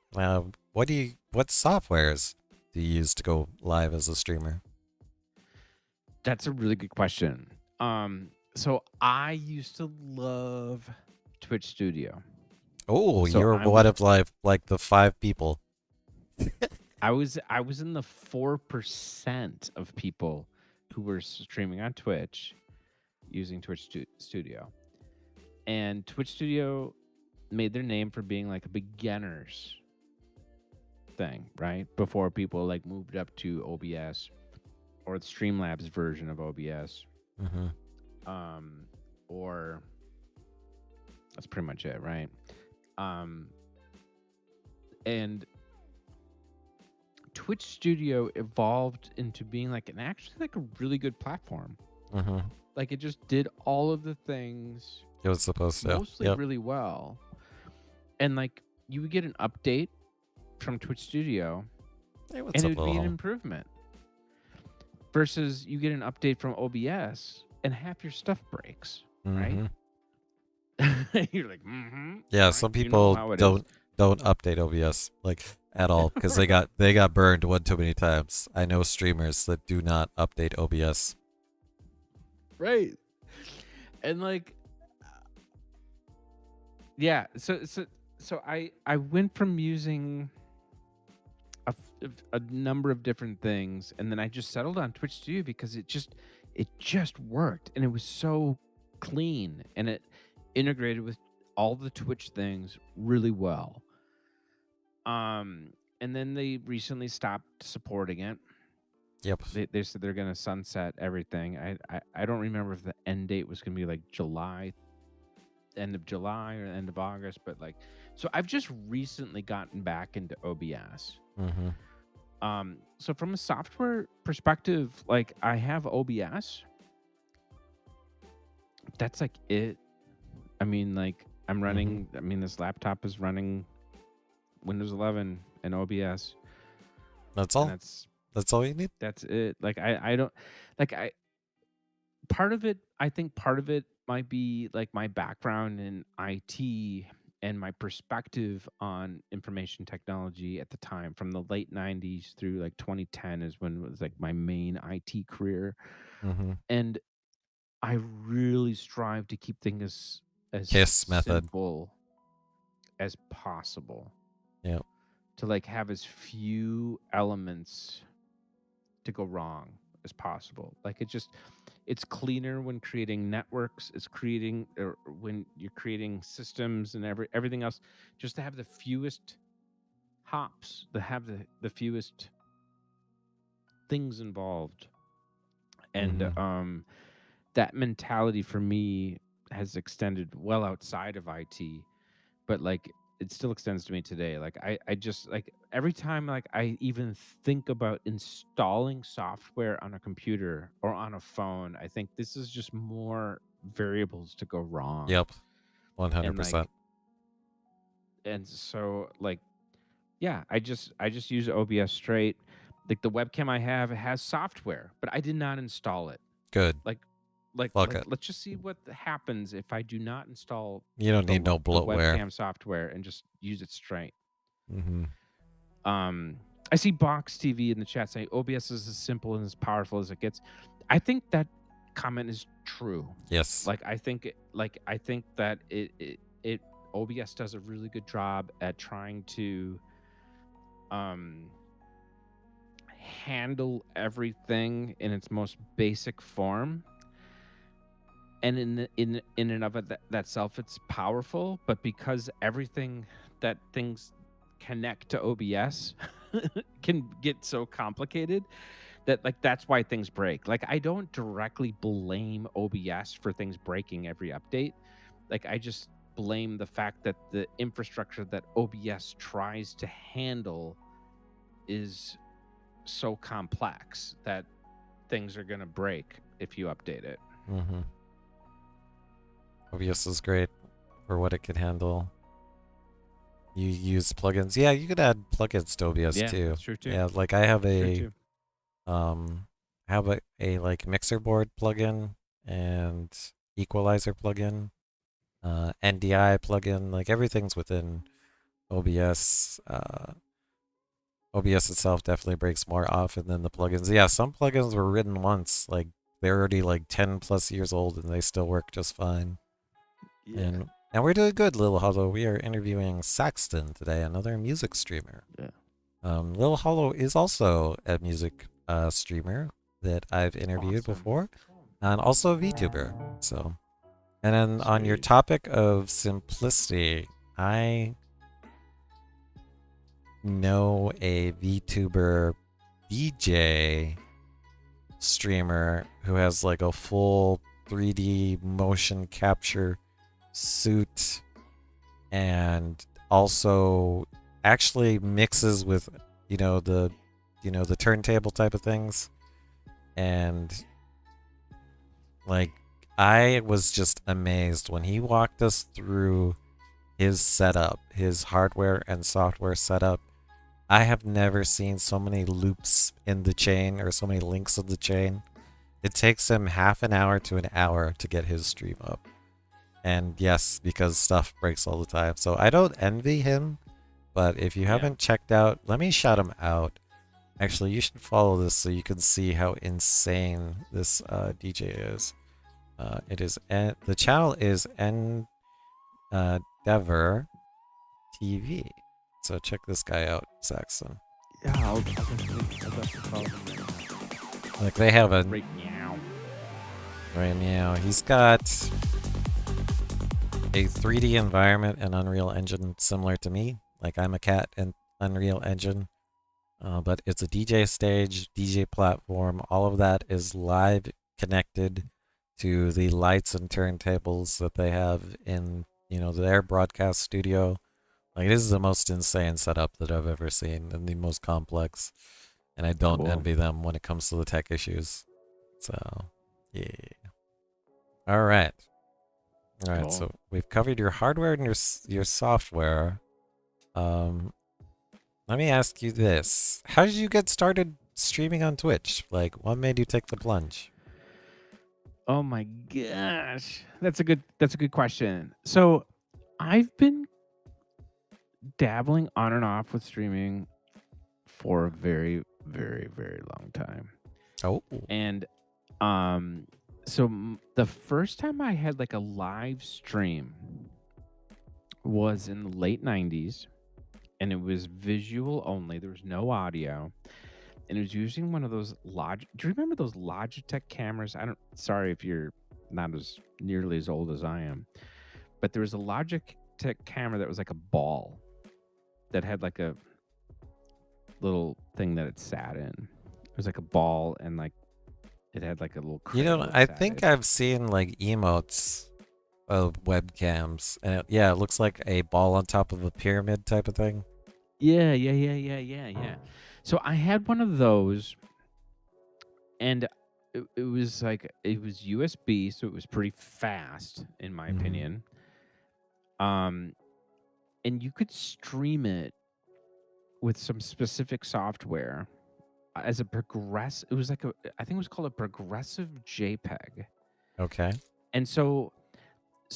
softwares do you use to go live as a streamer? That's a really good question. So I used to love Twitch Studio. Oh, So you're I one was- of like the 5 people. I was in the 4% of people who were streaming on Twitch using Studio. And Twitch Studio made their name for being like a beginner's thing, right? Before people like moved up to OBS or the Streamlabs version of OBS. Mm-hmm. Or that's pretty much it, right? And Twitch Studio evolved into being like actually like a really good platform. Mm-hmm. Like it just did all of the things It was supposed to. mostly Yep. really well. And like you would get an update from Twitch Studio Hey, what's and up, it would be an little? improvement. Versus you get an update from OBS and half your stuff breaks, right? Mhm. You're like, mm-hmm. Yeah, right? some You know people how it is. don't update OBS like at all because they got burned one too many times. I know streamers that do not update OBS. Right. And like yeah, so I went from using a number of different things and then I just settled on Twitch Studio because it just worked and it was so clean and it integrated with all the Twitch things really well. And then they recently stopped supporting it. Yep. They said they're going to sunset everything. I don't remember if the end date was going to be like end of July or end of August, but like, so I've just recently gotten back into OBS. Mm-hmm. So from a software perspective, like I have OBS. That's like it. I mean, like I'm running, I mean, this laptop is running Windows 11 and OBS. That's And all. That's all you need. that's it. Like I don't like part of it, I think part of it might be like my background in IT and my perspective on information technology at the time from the late 90s through like 2010 is when it was like my main IT career. Mm-hmm. And I really strive to keep things as KISS method. simple as possible. Yep. To like have as few elements to go wrong as possible. Like it's cleaner when creating networks, it's creating or when you're creating systems and everything else, just to have the fewest hops, to have the fewest things involved. And that mentality for me has extended well outside of IT, but like it still extends to me today. Like I just like every time like I even think about installing software on a computer or on a phone, I think this is just more variables to go wrong. Yep. And 100%. like and so like yeah, I just use OBS straight. Like the webcam I have, it has software, but I did not install it. Good. Like Fuck it. let's just see what happens if I do not install You don't need no the bloatware. webcam software and just use it straight. Mm-hmm. I see Box TV in the chat saying OBS is as simple and as powerful as it gets. I think that comment is true. Yes. Like I think that it OBS does a really good job at trying to handle everything in its most basic form. And in and of it that self, it's powerful, but because everything that things connect to OBS can get so complicated that like that's why things break. Like I don't directly blame OBS for things breaking every update. Like I just blame the fact that the infrastructure that OBS tries to handle is so complex that things are going to break if you update it. Mm-hmm. OBS is great for what it can handle. You use plugins. Yeah, you could add plugins to OBS Yeah, too. that's true too. Yeah, like I have True a too. a like mixer board plugin and equalizer plugin, NDI plugin. Like everything's within OBS. OBS itself definitely breaks more often than the plugins. Yeah, some plugins were written once, like they're already like 10 plus years old and they still work just fine. Yeah. And we're doing good, Lil Hollow. We are interviewing Saxton today, another music streamer. Yeah. Lil Hollow is also a music streamer. that I've interviewed Awesome. before, and also a VTuber. So, and then on your Sweet. topic of simplicity, I know a VTuber DJ streamer who has like a full 3D motion capture suit and also actually mixes with the turntable type of things. And like I was just amazed when he walked us through his setup, his hardware and software setup. I have never seen so many loops in the chain or so many links in the chain. It takes him half an hour to an hour to get his stream up. And yes, because stuff breaks all the time. So I don't envy him, but if you Yeah. haven't checked out, let me shout him out. Actually, you should follow this so you can see how insane this DJ is. The channel is Endeavor TV. So check this guy out, Saxon. Yeah, I'll definitely follow them right now. Like they have a Right meow. right meow. He's got a 3D environment and Unreal Engine similar to me. Like I'm a cat in Unreal Engine. But it's a DJ stage, DJ platform. All of that is live connected to the lights and turntables that they have in, their broadcast studio. Like, it is the most insane setup that I've ever seen and the most complex. And I don't Cool. envy them when it comes to the tech issues. So, yeah. All right. All right, Cool. so we've covered your hardware and your software. Let me ask you this. How did you get started streaming on Twitch? Like, what made you take the plunge? Oh my gosh, that's a good question. So, I've been dabbling on and off with streaming for a very, very, very long time, Oh, and so the first time I had like a live stream was in the late '90s, and it was visual only. There was no audio. And it was using one of those Do you remember those Logitech cameras? Sorry if you're not as nearly as old as I am, but there was a Logitech camera that was like a ball that had like a little thing that it sat in. It was like a ball, and like it had like a little. cradle it I sat think in. I've seen like emotes of webcams, and it looks like a ball on top of a pyramid type of thing. Yeah. So I had one of those, and it was like it was USB, so it was pretty fast in my Mhm. opinion. And you could stream it with some specific software as a progress. It was like I think it was called a progressive JPEG. Okay. And so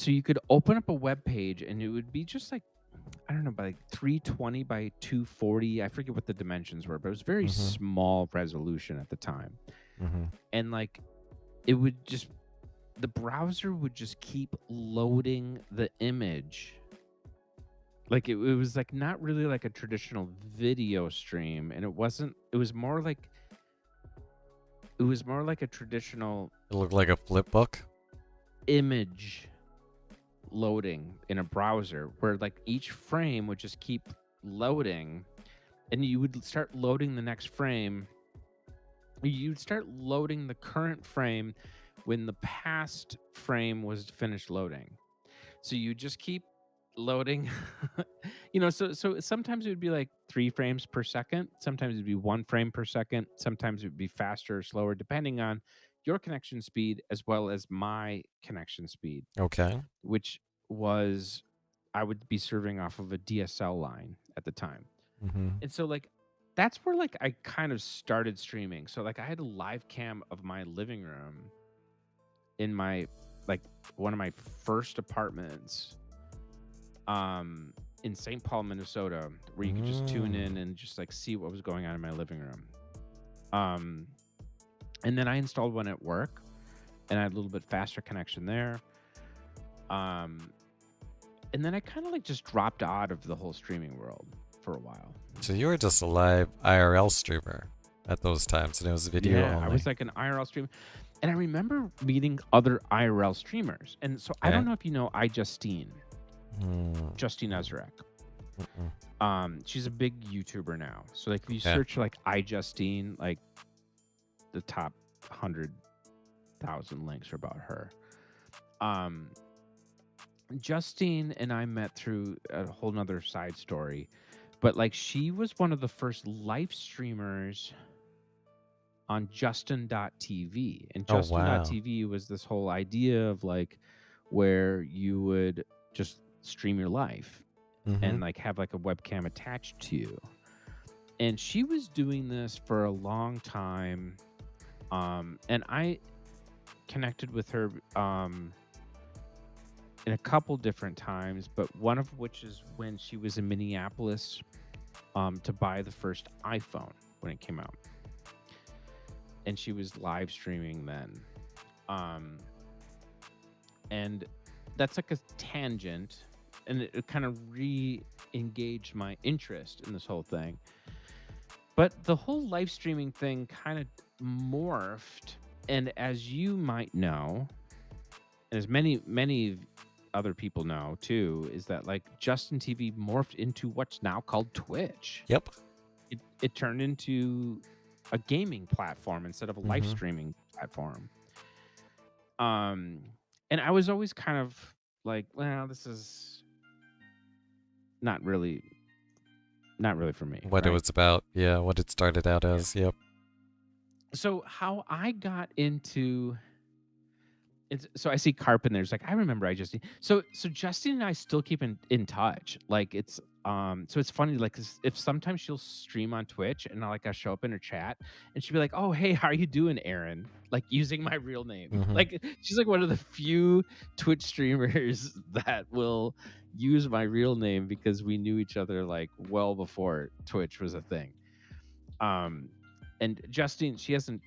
you could open up a web page, and it would be just like, I don't know, by like 320 by 240. I forget what the dimensions were, but it was very Mhm. small resolution at the time. Mm-hmm. And like the browser would just keep loading the image. Like it was like not really like a traditional video stream, and it was more like a traditional It looked like a flip book. image loading in a browser, where like each frame would just keep loading, and you would start loading the next frame. You'd start loading the current frame when the past frame was finished loading. So you just keep loading. So sometimes it would be like 3 frames per second, sometimes it'd be 1 frame per second, sometimes it would be faster or slower depending on your connection speed as well as my connection speed, Okay. which was, I would be serving off of a DSL line at the time. Mm-hmm. And so like that's where like I kind of started streaming. So like I had a live cam of my living room in my like one of my first apartments in St. Paul, Minnesota, where you could just tune in and just like see what was going on in my living room. And then I installed one at work, and I had a little bit faster connection there. And then I kind of like just dropped out of the whole streaming world for a while. So you were just a live IRL streamer. at those times, and it was video Yeah, I only. was like an IRL streamer. And I remember meeting other IRL streamers. And so I don't Okay. know if you know iJustine, Mm, Justine Ezrek. mm-mm. She's a big YouTuber now. So like if you Okay. search like iJustine, like the top 100,000 links are about her. Um, Justine and I met through a whole nother side story, but like she was one of the first live streamers on Justin.tv. And Oh wow. Justin.tv was this whole idea of like where you would just stream your life Mm-hmm. and like have like a webcam attached to you. And she was doing this for a long time. And I connected with her in a couple different times, but one of which is when she was in Minneapolis to buy the first iPhone when it came out. And she was live streaming then. And that's like a tangent, and it kind of re-engaged my interest in this whole thing. But the whole live streaming thing kind of morphed, and as you might know, and as many other people know too, is that like Justin TV morphed into what's now called Twitch. Yep. It turned into a gaming platform instead of a live Mhm. streaming platform. And I was always kind of like, well, this is not really for me, What it right? was about. Yeah, what it started out as. Yep. So how I got into it's so I see Carp in there's like I remember I just so Justine and I still keep in touch. Like it's so it's funny like 'cause if sometimes she'll stream on Twitch and I show up in her chat and she'll be like, "Oh, hey, how are you doing, Aaron?" Like using my real name. Mhm. Like she's like one of the few Twitch streamers that will use my real name because we knew each other like well before Twitch was a thing. Um and Justine, she hasn't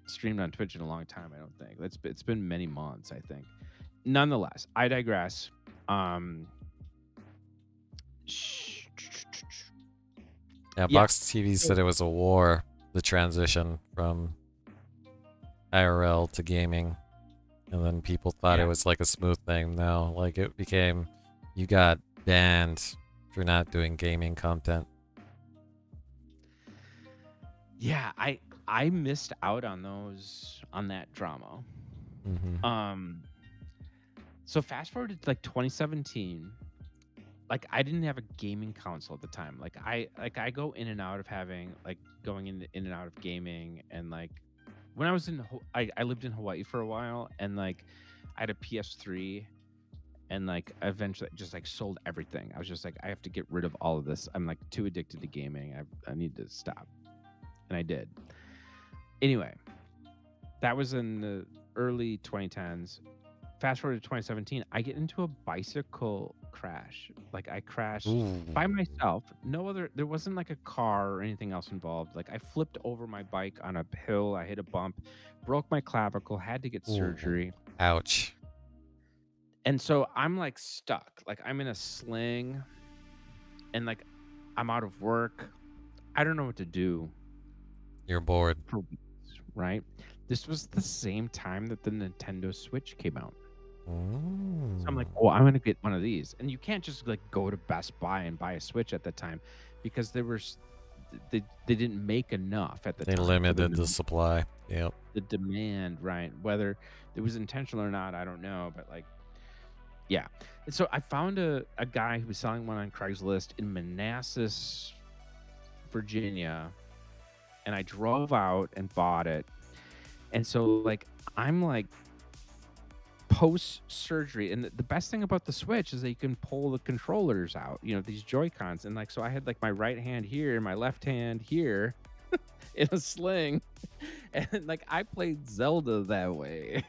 streamed on Twitch in a long time, I don't think. It's been many months, I think. Nonetheless, I digress. sh- Yeah, Yeah. Box TV said it was a war, the transition from IRL to gaming. And then people thought Yeah. it was like a smooth thing. No, like it became, you got banned for not doing gaming content. Yeah, I missed out on that drama. Mm-hmm. So fast forward to like 2017. Like I didn't have a gaming console at the time. Like I go in and out of having like going in and out of gaming, and like when I was I lived in Hawaii for a while, and like I had a PS3, and like eventually just like sold everything. I was just like I have to get rid of all of this. I'm like too addicted to gaming. I need to stop, and I did. Anyway, that was in the early 2010s. Fast forward to 2017, I get into a bicycle crash. Like I crashed Ooh. by myself. There wasn't like a car or anything else involved. Like I flipped over my bike on a hill. I hit a bump, broke my clavicle, had to get Ooh. surgery. Ouch. And so I'm like stuck. Like I'm in a sling, and like I'm out of work. I don't know what to do You're bored. for weeks, right? This was the same time that the Nintendo Switch came out. So I'm like, oh, I'm gonna get one of these, and you can't just like go to Best Buy and buy a Switch at the time because they didn't make enough at the They time. limited the supply. Yep. The demand, right? Whether it was intentional or not, I don't know, but like, yeah. And so I found a guy who was selling one on Craigslist in Manassas, Virginia, and I drove out and bought it. And so like I'm like post surgery, and the best thing about the Switch is that you can pull the controllers out, these Joy-Cons, and like so I had like my right hand here, my left hand here in a sling, and like I played Zelda that way.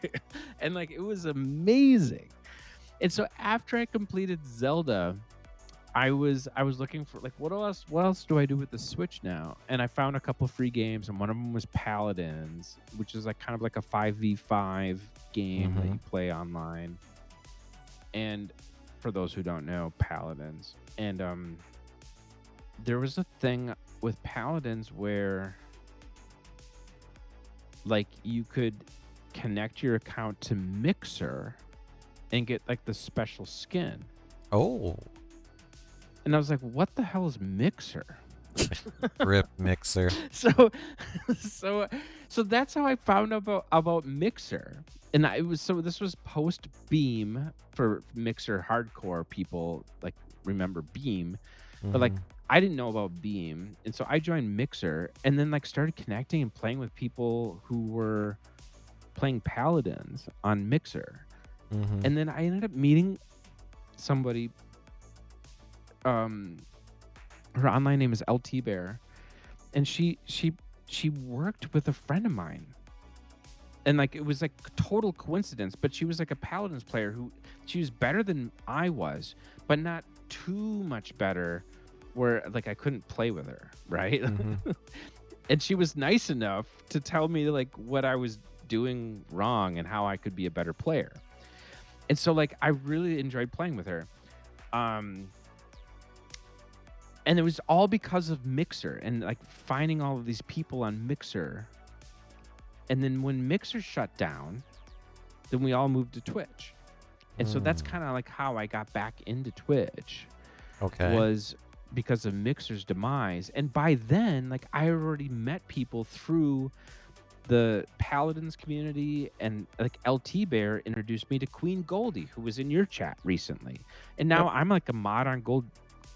And like it was amazing. And so after I completed Zelda, I was looking for like what else do I do with the Switch now? And I found a couple free games, and one of them was Paladins, which is like kind of like a 5v5 game that you play online. And for those who don't know, Paladins. And there was a thing with Paladins where like you could connect your account to Mixer and get like the special skin. Oh, And I was like, what the hell is Mixer? rip Mixer. So so so that's how I found out about Mixer. And this was post Beam for Mixer hardcore people, like remember Beam. But like Mhm. I didn't know about Beam, and so I joined Mixer and then like started connecting and playing with people who were playing Paladins on Mixer. Mhm. And then I ended up meeting somebody. Um, her online name is LT Bear, and she worked with a friend of mine. And like it was like total coincidence, but she was like a Paladins player who she was better than I was, but not too much better where like I couldn't play with her, right? Mhm. And she was nice enough to tell me like what I was doing wrong and how I could be a better player. And so like I really enjoyed playing with her. Um and it was all because of Mixer and like finding all of these people on Mixer. And then when Mixer shut down, then we all moved to Twitch. And so that's Mm. kind of like how I got back into Twitch Okay. was because of Mixer's demise. And by then, like I already met people through the Paladins community, and like LT Bear introduced me to Queen Goldie, who was in your chat recently. And now Yep. I'm like a mod on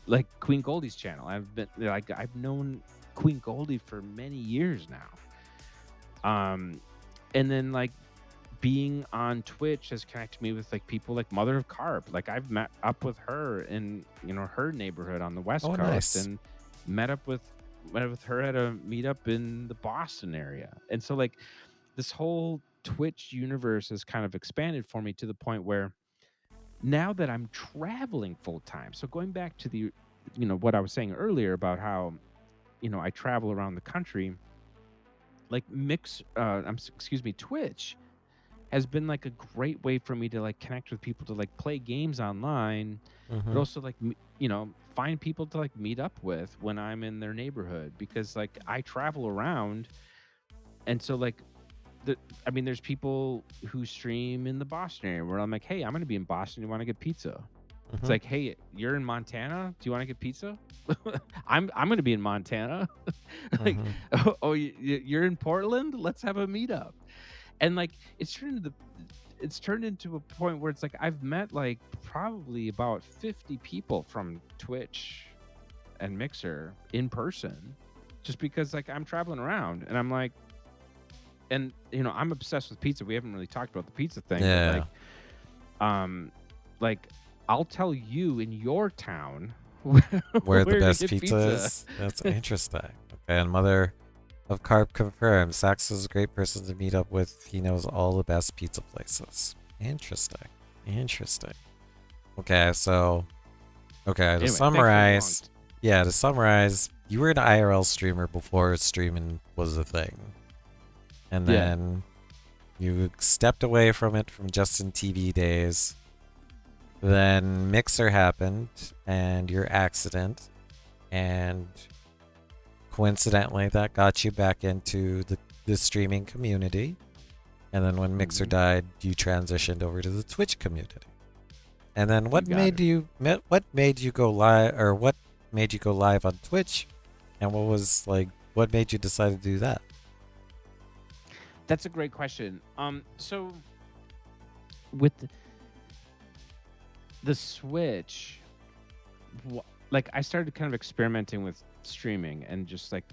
like Queen Goldie's channel. I've known Queen Goldie for many years now. And then like being on Twitch has connected me with like people like Mother of Carp. Like I've met up with her in her neighborhood on the West Oh, Coast, nice. and met with her at a meetup in the Boston area. And so like this whole Twitch universe has kind of expanded for me to the point where now that I'm traveling full time. So going back to the what I was saying earlier about how I travel around the country, like Twitch has been like a great way for me to like connect with people to like play games online, but Mhm. also like find people to like meet up with when I'm in their neighborhood, because like I travel around. And so like there's people who stream in the Boston area where I'm like, hey, I'm gonna be in Boston, you want to get pizza? It's Mhm. like, hey, you're in Montana, do you want to get pizza? I'm gonna be in Montana. Like, Mhm. oh, you're in Portland, let's have a meetup. And like it's turned into a point where it's like I've met like probably about 50 people from Twitch and Mixer in person, just because like I'm traveling around and I'm like, and I'm obsessed with pizza. We haven't really talked about the pizza thing, but Yeah. um like I'll tell you in your town Where the where to best get pizza pizza. is? That's interesting. Okay, and Mother of Carp confirmed. Sax is a great person to meet up with. He knows all the best pizza places. Interesting. Interesting. Okay, so to Anyway, thanks for the long. summarize, you were an IRL streamer before streaming was a thing. And Yeah. then you stepped away from it from Justin TV days. Then Mixer happened and your accident, and coincidentally that got you back into the streaming community. And then when Mixer Mhm. died, you transitioned over to the Twitch community. And then what got made you go live, or what made you go live on Twitch, and what made you decide to do that? That's a great question. So with the Switch, like I started kind of experimenting with streaming and just like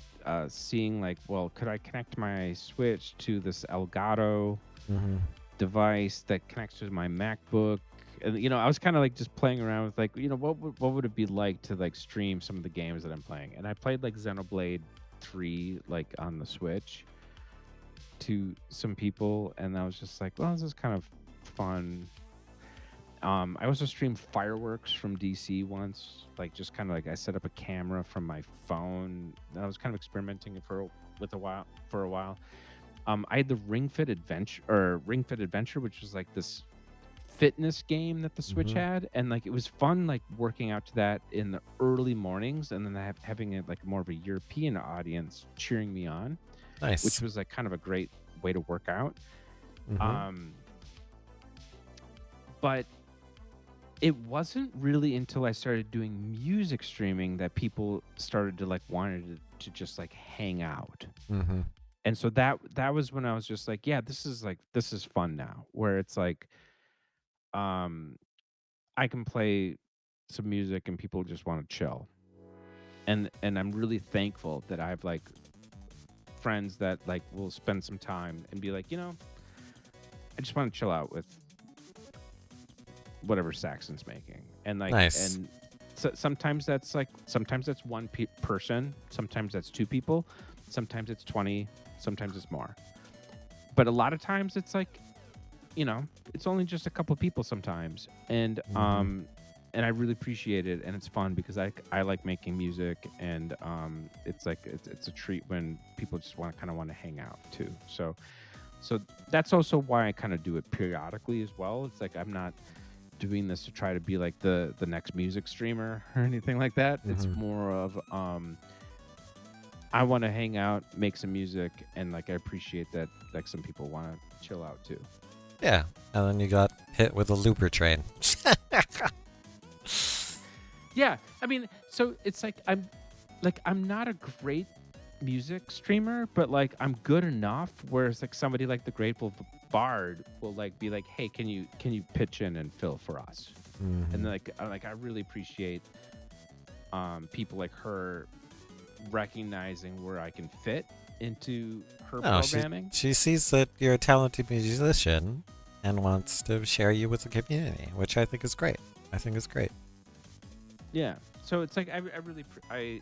seeing like, well, could I connect my Switch to this Elgato Mm-hmm. device that connects to my MacBook? And I was kind of like just playing around with like, what would it be like to like stream some of the games that I'm playing? And I played like Xenoblade 3 like on the Switch to some people, and I was just like, well, this is kind of fun. I also streamed fireworks from DC once, like just kind of like I set up a camera from my phone. I was kind of experimenting for a while. I had the Ring Fit Adventure, which was like this fitness game that the Switch Mhm. had, and like it was fun, like working out to that in the early mornings, and then having it like more of a European audience cheering me on, which Nice. was like kind of a great way to work out. Mhm. Um, but it wasn't really until I started doing music streaming that people started to like wanted to just like hang out. Mhm. And so that was when I was just like, yeah, this is fun now. Where it's like, um, I can play some music and people just want to chill. And I'm really thankful that I have like friends that like will spend some time and be like, I just want to chill out with whatever Saxon's making. And like Nice. and so sometimes that's one person, sometimes that's two people, sometimes it's 20, sometimes it's more. But a lot of times it's like, it's only just a couple people sometimes. Mhm. And I really appreciate it, and it's fun because I like making music, and it's like it's a treat when people just want to hang out too. So that's also why I kind of do it periodically as well. It's like I'm not doing this to try to be like the next music streamer or anything like that. It's Mhm. more of I want to hang out, make some music, and like I appreciate that like some people want to chill out too. Yeah. And then you got hit with a looper train. Yeah, I mean, so it's like I'm not a great music streamer, but like I'm good enough where it's like somebody like the Grateful Bard will like be like, "Hey, can you pitch in and fill for us?" And Mhm. like I really appreciate people like her recognizing where I can fit into her No, programming. she sees that you're a talented musician and wants to share you with the community, which I think is great. I think is great. Yeah. So it's like I really I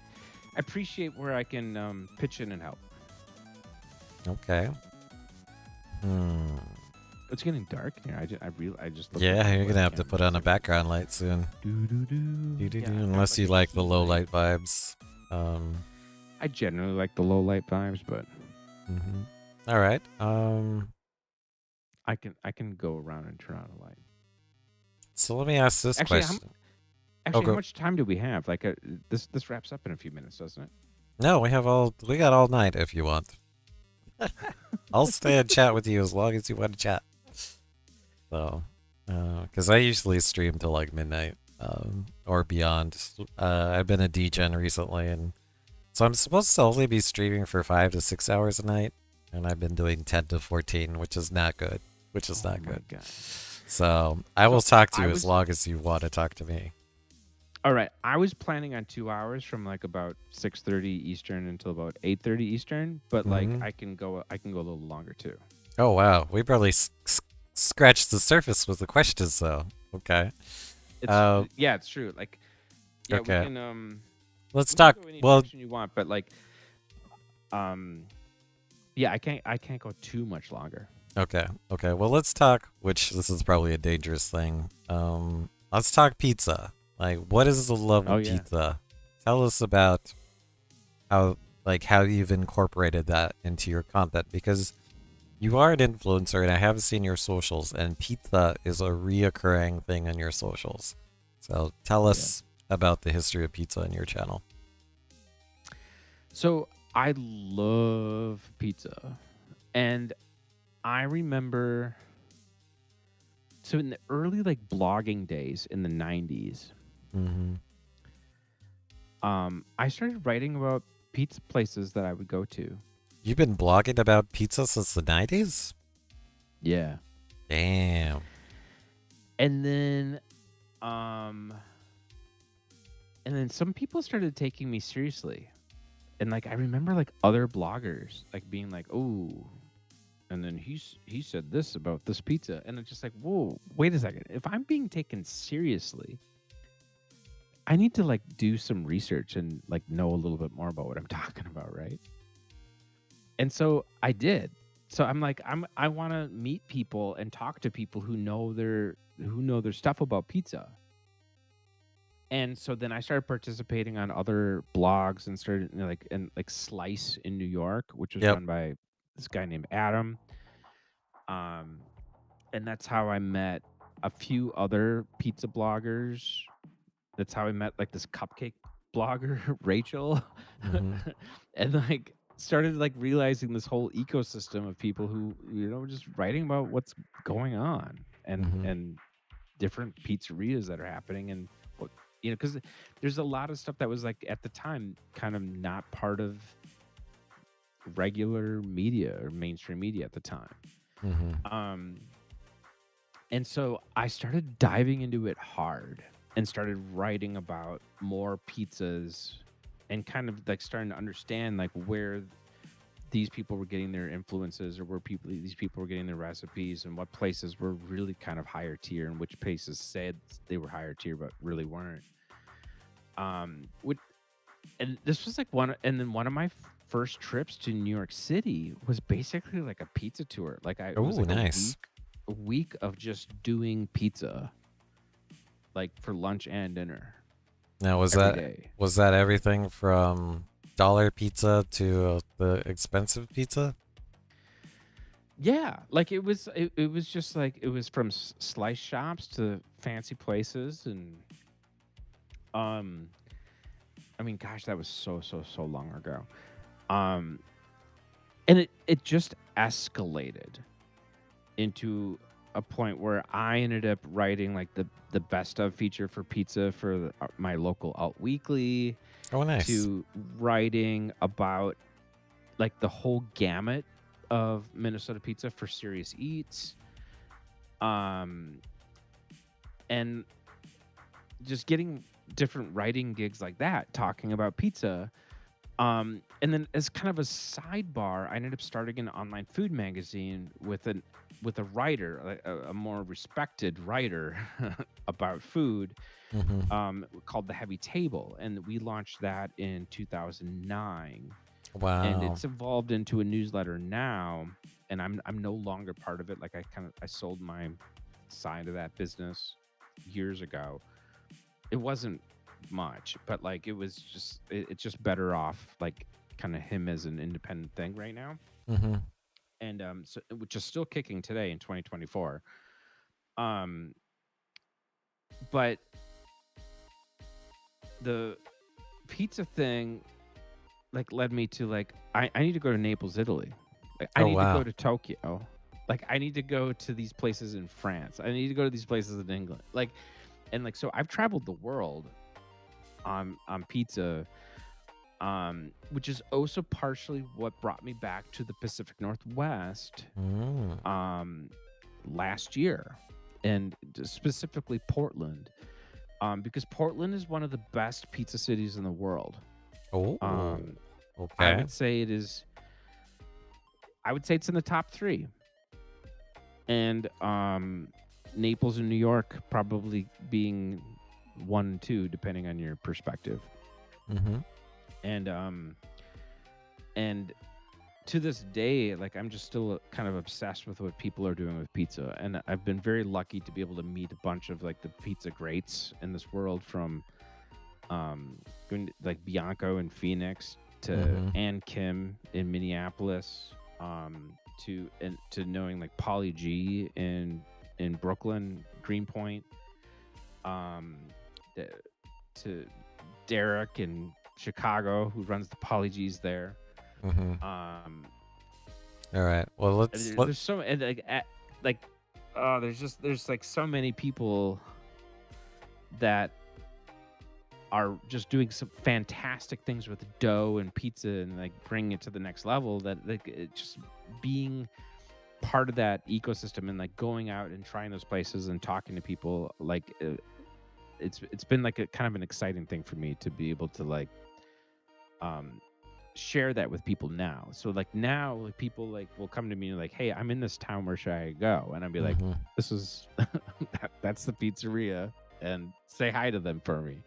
appreciate where I can pitch in and help. Okay. Hmm. It's getting dark in here. I just looked at Yeah, my you're gonna have to webcam. put on a background light soon. Yeah, I've got, Unless like, you a like the decent low light. light vibes. Um. I generally like the low light vibes, but Mhm. All right. I can go around and turn on a light. So let me ask this Actually, question. Oh, actually, how go. much time do we have? Like, this wraps up in a few minutes, doesn't it? No, we got all night if you want. I'll stay and chat with you as long as you want to chat. So, because I usually stream till like midnight, or beyond. I've been a DGen recently, and so I'm supposed to only be streaming for 5 to 6 hours a night, and I've been doing 10 to 14, which is not good. Which is Oh not my good. god. So I will So talk to I you as was long as you want to talk to me. all right. I was planning on 2 hours from like about 6:30 Eastern until about 8:30 Eastern, but like Hmm. I can go a little longer too. Oh wow, we barely scratched the surface with the questions, though. Okay. It's Uh, yeah, it's true. Like yeah, okay. Let's we can talk. go any Well, direction you want, but like um yeah, I can't go too much longer. okay. Okay. Well, let's talk. Which this is probably a dangerous thing. Let's talk pizza. Like, what is the love Oh of yeah. pizza? Tell us about how, like, how you've incorporated that into your content because you are an influencer, and I have seen your socials, and pizza is a reoccurring thing on your socials. So tell Yeah. us about the history of pizza in your channel. So I love pizza. And I remember so in the early like blogging days in the 90s, Mm-hmm. I started writing about pizza places that I would go to. You've been blogging about pizza since the 90s? Yeah. Damn. And then um and then some people started taking me seriously. And like I remember like other bloggers like being like, "Oh, and then he said this about this pizza." And it's just like, "Whoa, wait a second. If I'm being taken seriously, I need to like do some research and like know a little bit more about what I'm talking about, right?" And so I did. So I'm like I want to meet people and talk to people who know their stuff about pizza. And so then I started participating on other blogs and started like Slice in New York, which was Yep. run by this guy named Adam. Um and that's how I met a few other pizza bloggers. That's how I met like this cupcake blogger, Rachel, Mm-hmm. and like started like realizing this whole ecosystem of people who just writing about what's going on Mm-hmm. and different pizzerias that are happening and what because there's a lot of stuff that was like at the time kind of not part of regular media or mainstream media at the time. Mm-hmm. Um, and so I started diving into it hard and started writing about more pizzas and kind of like starting to understand like where these people were getting their influences or where these people were getting their recipes and what places were really kind of higher tier and which places said they were higher tier but really weren't. And this was like one of my first trips to New York City was basically like a pizza tour. Like it was Oh, like nice. a week of just doing pizza, like for lunch and dinner Now, every day. was that everything from dollar pizza to the expensive pizza? Yeah, like it was just like it was from slice shops to fancy places and um I mean gosh that was so long ago. Um and it just escalated into a point where I ended up writing like the best of feature for pizza for my local alt weekly Oh, nice. to writing about like the whole gamut of Minnesota pizza for Serious Eats. And just getting different writing gigs like that, talking about pizza. And then as kind of a sidebar, I ended up starting an online food magazine with a writer, a more respected writer about food, Mm-hmm. called The Heavy Table, and we launched that in 2009. And Wow. it's evolved into a newsletter now, and I'm no longer part of it. Like I sold my side of that business years ago. It wasn't much, but like it was just it's just better off like kind of him as an independent thing right now. Mm-hmm. And so which is still kicking today in 2024. Um but the pizza thing like led me to like I need to go to Naples, Italy. Like I Oh, need to go wow. to Tokyo. Like I need to go to these places in France. I need to go to these places in England. Like and like so I've traveled the world on pizza, which is also partially what brought me back to the Pacific Northwest Mm. last year, and specifically Portland, because Portland is one of the best pizza cities in the world. Oh, Um, I okay. would say it is. I would say it's in the top three, and Naples and New York probably being 1 and 2, depending on your perspective. Mm-hmm. And to this day, like I'm just still kind of obsessed with what people are doing with pizza, and I've been very lucky to be able to meet a bunch of like the pizza greats in this world, from going to, like Bianco in Phoenix to Mm-hmm. Ann Kim in Minneapolis, to knowing like Polly G in Brooklyn, Greenpoint, um, to Derek in Chicago who runs the Polly G's there. Mm-hmm. Um, All right. Well, there's so and like there's like so many people that are just doing some fantastic things with dough and pizza and like bringing it to the next level, that like it just being part of that ecosystem and like going out and trying those places and talking to people, like it's been like a kind of an exciting thing for me to be able to like um share that with people now. So like now, like people like will come to me and like, hey, I'm in this town, where should I go? And I'll be like, Mm-hmm. this is that's the pizzeria, and say hi to them for me.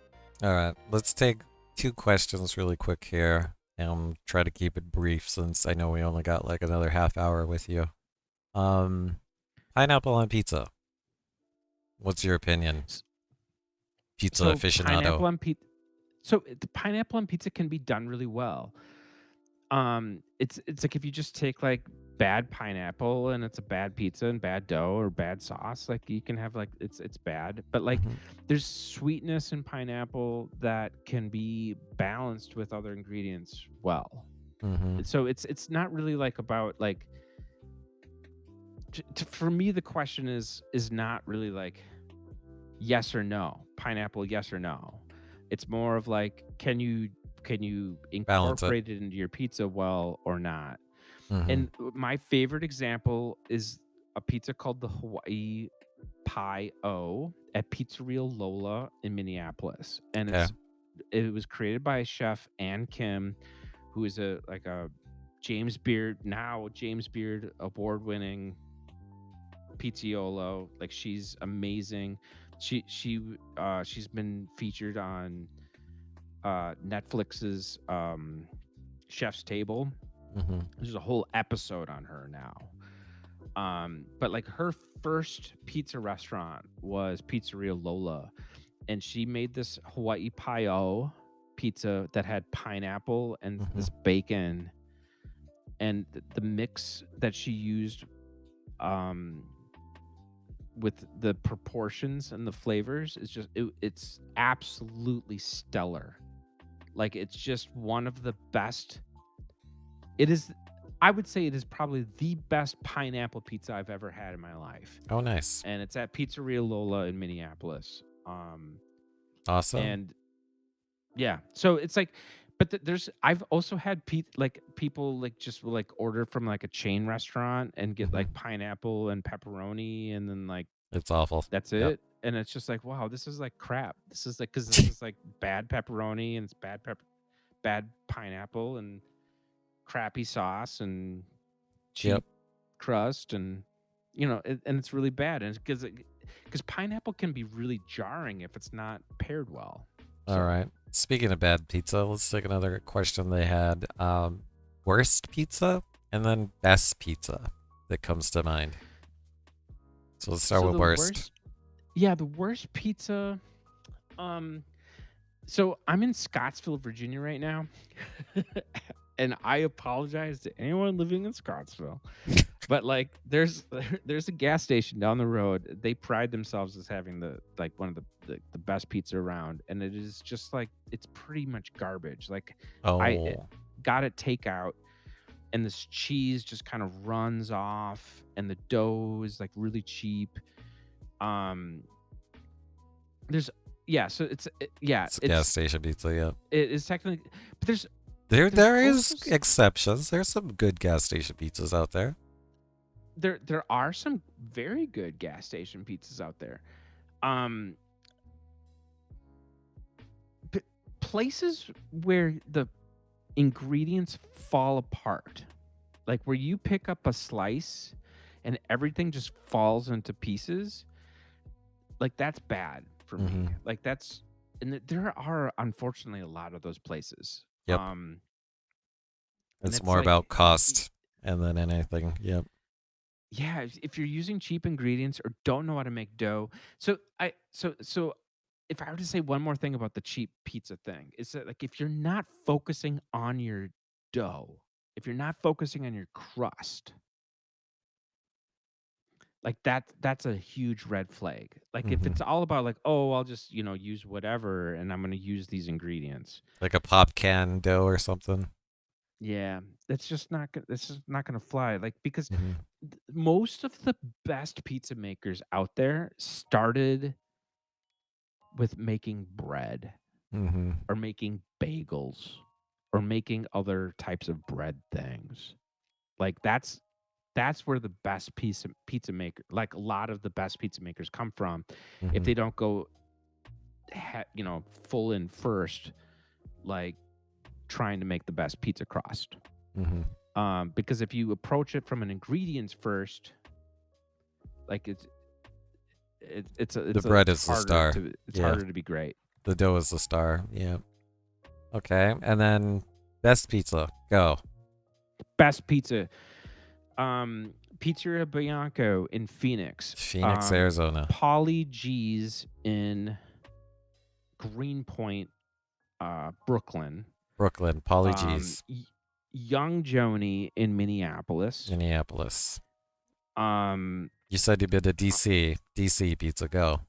All right. Let's take 2 questions really quick here and try to keep it brief since I know we only got like another half hour with you. Um, Pineapple on pizza. What's your opinion? Pizza So aficionado. the pineapple on pizza can be done really well. It's like if you just take like bad pineapple and it's a bad pizza and bad dough or bad sauce. Like you can have like it's bad, but like Mhm. there's sweetness in pineapple that can be balanced with other ingredients well. Mhm. So it's not really like about like for me the question is not really like yes or no pineapple yes or no. It's more of like can you Balance it. incorporate it into your pizza well or not. Mhm. And my favorite example is a pizza called the Hawaii Pie O at Pizzeria Lola in Minneapolis, and Okay. it was created by chef Ann Kim, who is a James Beard award-winning pizzaiolo. Like she's amazing. She's been featured on Netflix's Chef's Table. Mhm. There's a whole episode on her now. But like her first pizza restaurant was Pizzeria Lola, and she made this Hawaii Pie-O pizza that had pineapple and Mhm. this bacon, and the mix that she used um with the proportions and the flavors is just it's absolutely stellar. Like it's just one of the best. It is, I would say, it is probably the best pineapple pizza I've ever had in my life, Oh, nice. and it's at Pizzeria Lola in Minneapolis. Awesome. And yeah, so it's like, but there's I've also had like people like just will like order from like a chain restaurant and get Mhm. like pineapple and pepperoni, and then like It's awful. that's Yep. it. And it's just like, wow, this is like crap. This is like because this is like bad pepperoni and it's bad pineapple and crappy sauce and Yep. cheap crust, and and it's really bad, and because pineapple can be really jarring if it's not paired well. All So right. Speaking of bad pizza, let's take another question they had. Worst pizza and then best pizza that comes to mind. So let's start so with the worst. the worst pizza. um so I'm in Scottsville, Virginia right now. And I apologize to anyone living in Scottsville. But like there's a gas station down the road. They pride themselves as having the like one of the best pizza around, and it is just like it's pretty much garbage. Like I Oh. got it takeout, and this cheese just kind of runs off, and the dough is like really cheap. Um there's yeah, so It's a gas station pizza, yeah. it is technically, but There there's there also is exceptions. There's some good gas station pizzas out there. there are some very good gas station pizzas out there. Um Places where the ingredients fall apart, like where you pick up a slice and everything just falls into pieces, like that's bad for me. Mhm. Like that's, and there are unfortunately a lot of those places. Yep. And It's it's more like about cost and than anything. Yep. yeah, if you're using cheap ingredients or don't know how to make dough. So if I were to say one more thing about the cheap pizza thing, is that like if you're not focusing on your dough, if you're not focusing on your crust, like that's a huge red flag. Like if Mhm. it's all about like, oh, I'll just, use whatever and I'm gonna use these ingredients. Like a pop can dough or something. Yeah, it's just not gonna fly. Like because Mhm. most of the best pizza makers out there started with making bread Mhm. or making bagels or making other types of bread things. Like that's where the best pizza maker, like a lot of the best pizza makers come from. If Mhm. they don't go full in first, like trying to make the best pizza crust. Mhm. Because if you approach it from an ingredients first, like The bread is the harder star. to Yeah. be great. The dough is the star. Yeah. Okay. And then best pizza. Go. Best pizza. Pizzeria Bianco in Phoenix. Phoenix, Arizona. Polly G's in Greenpoint, Brooklyn. Brooklyn. Polly Um, G's. y- Young Joni in Minneapolis. Minneapolis. Um, You said you've been to DC. DC pizza, go.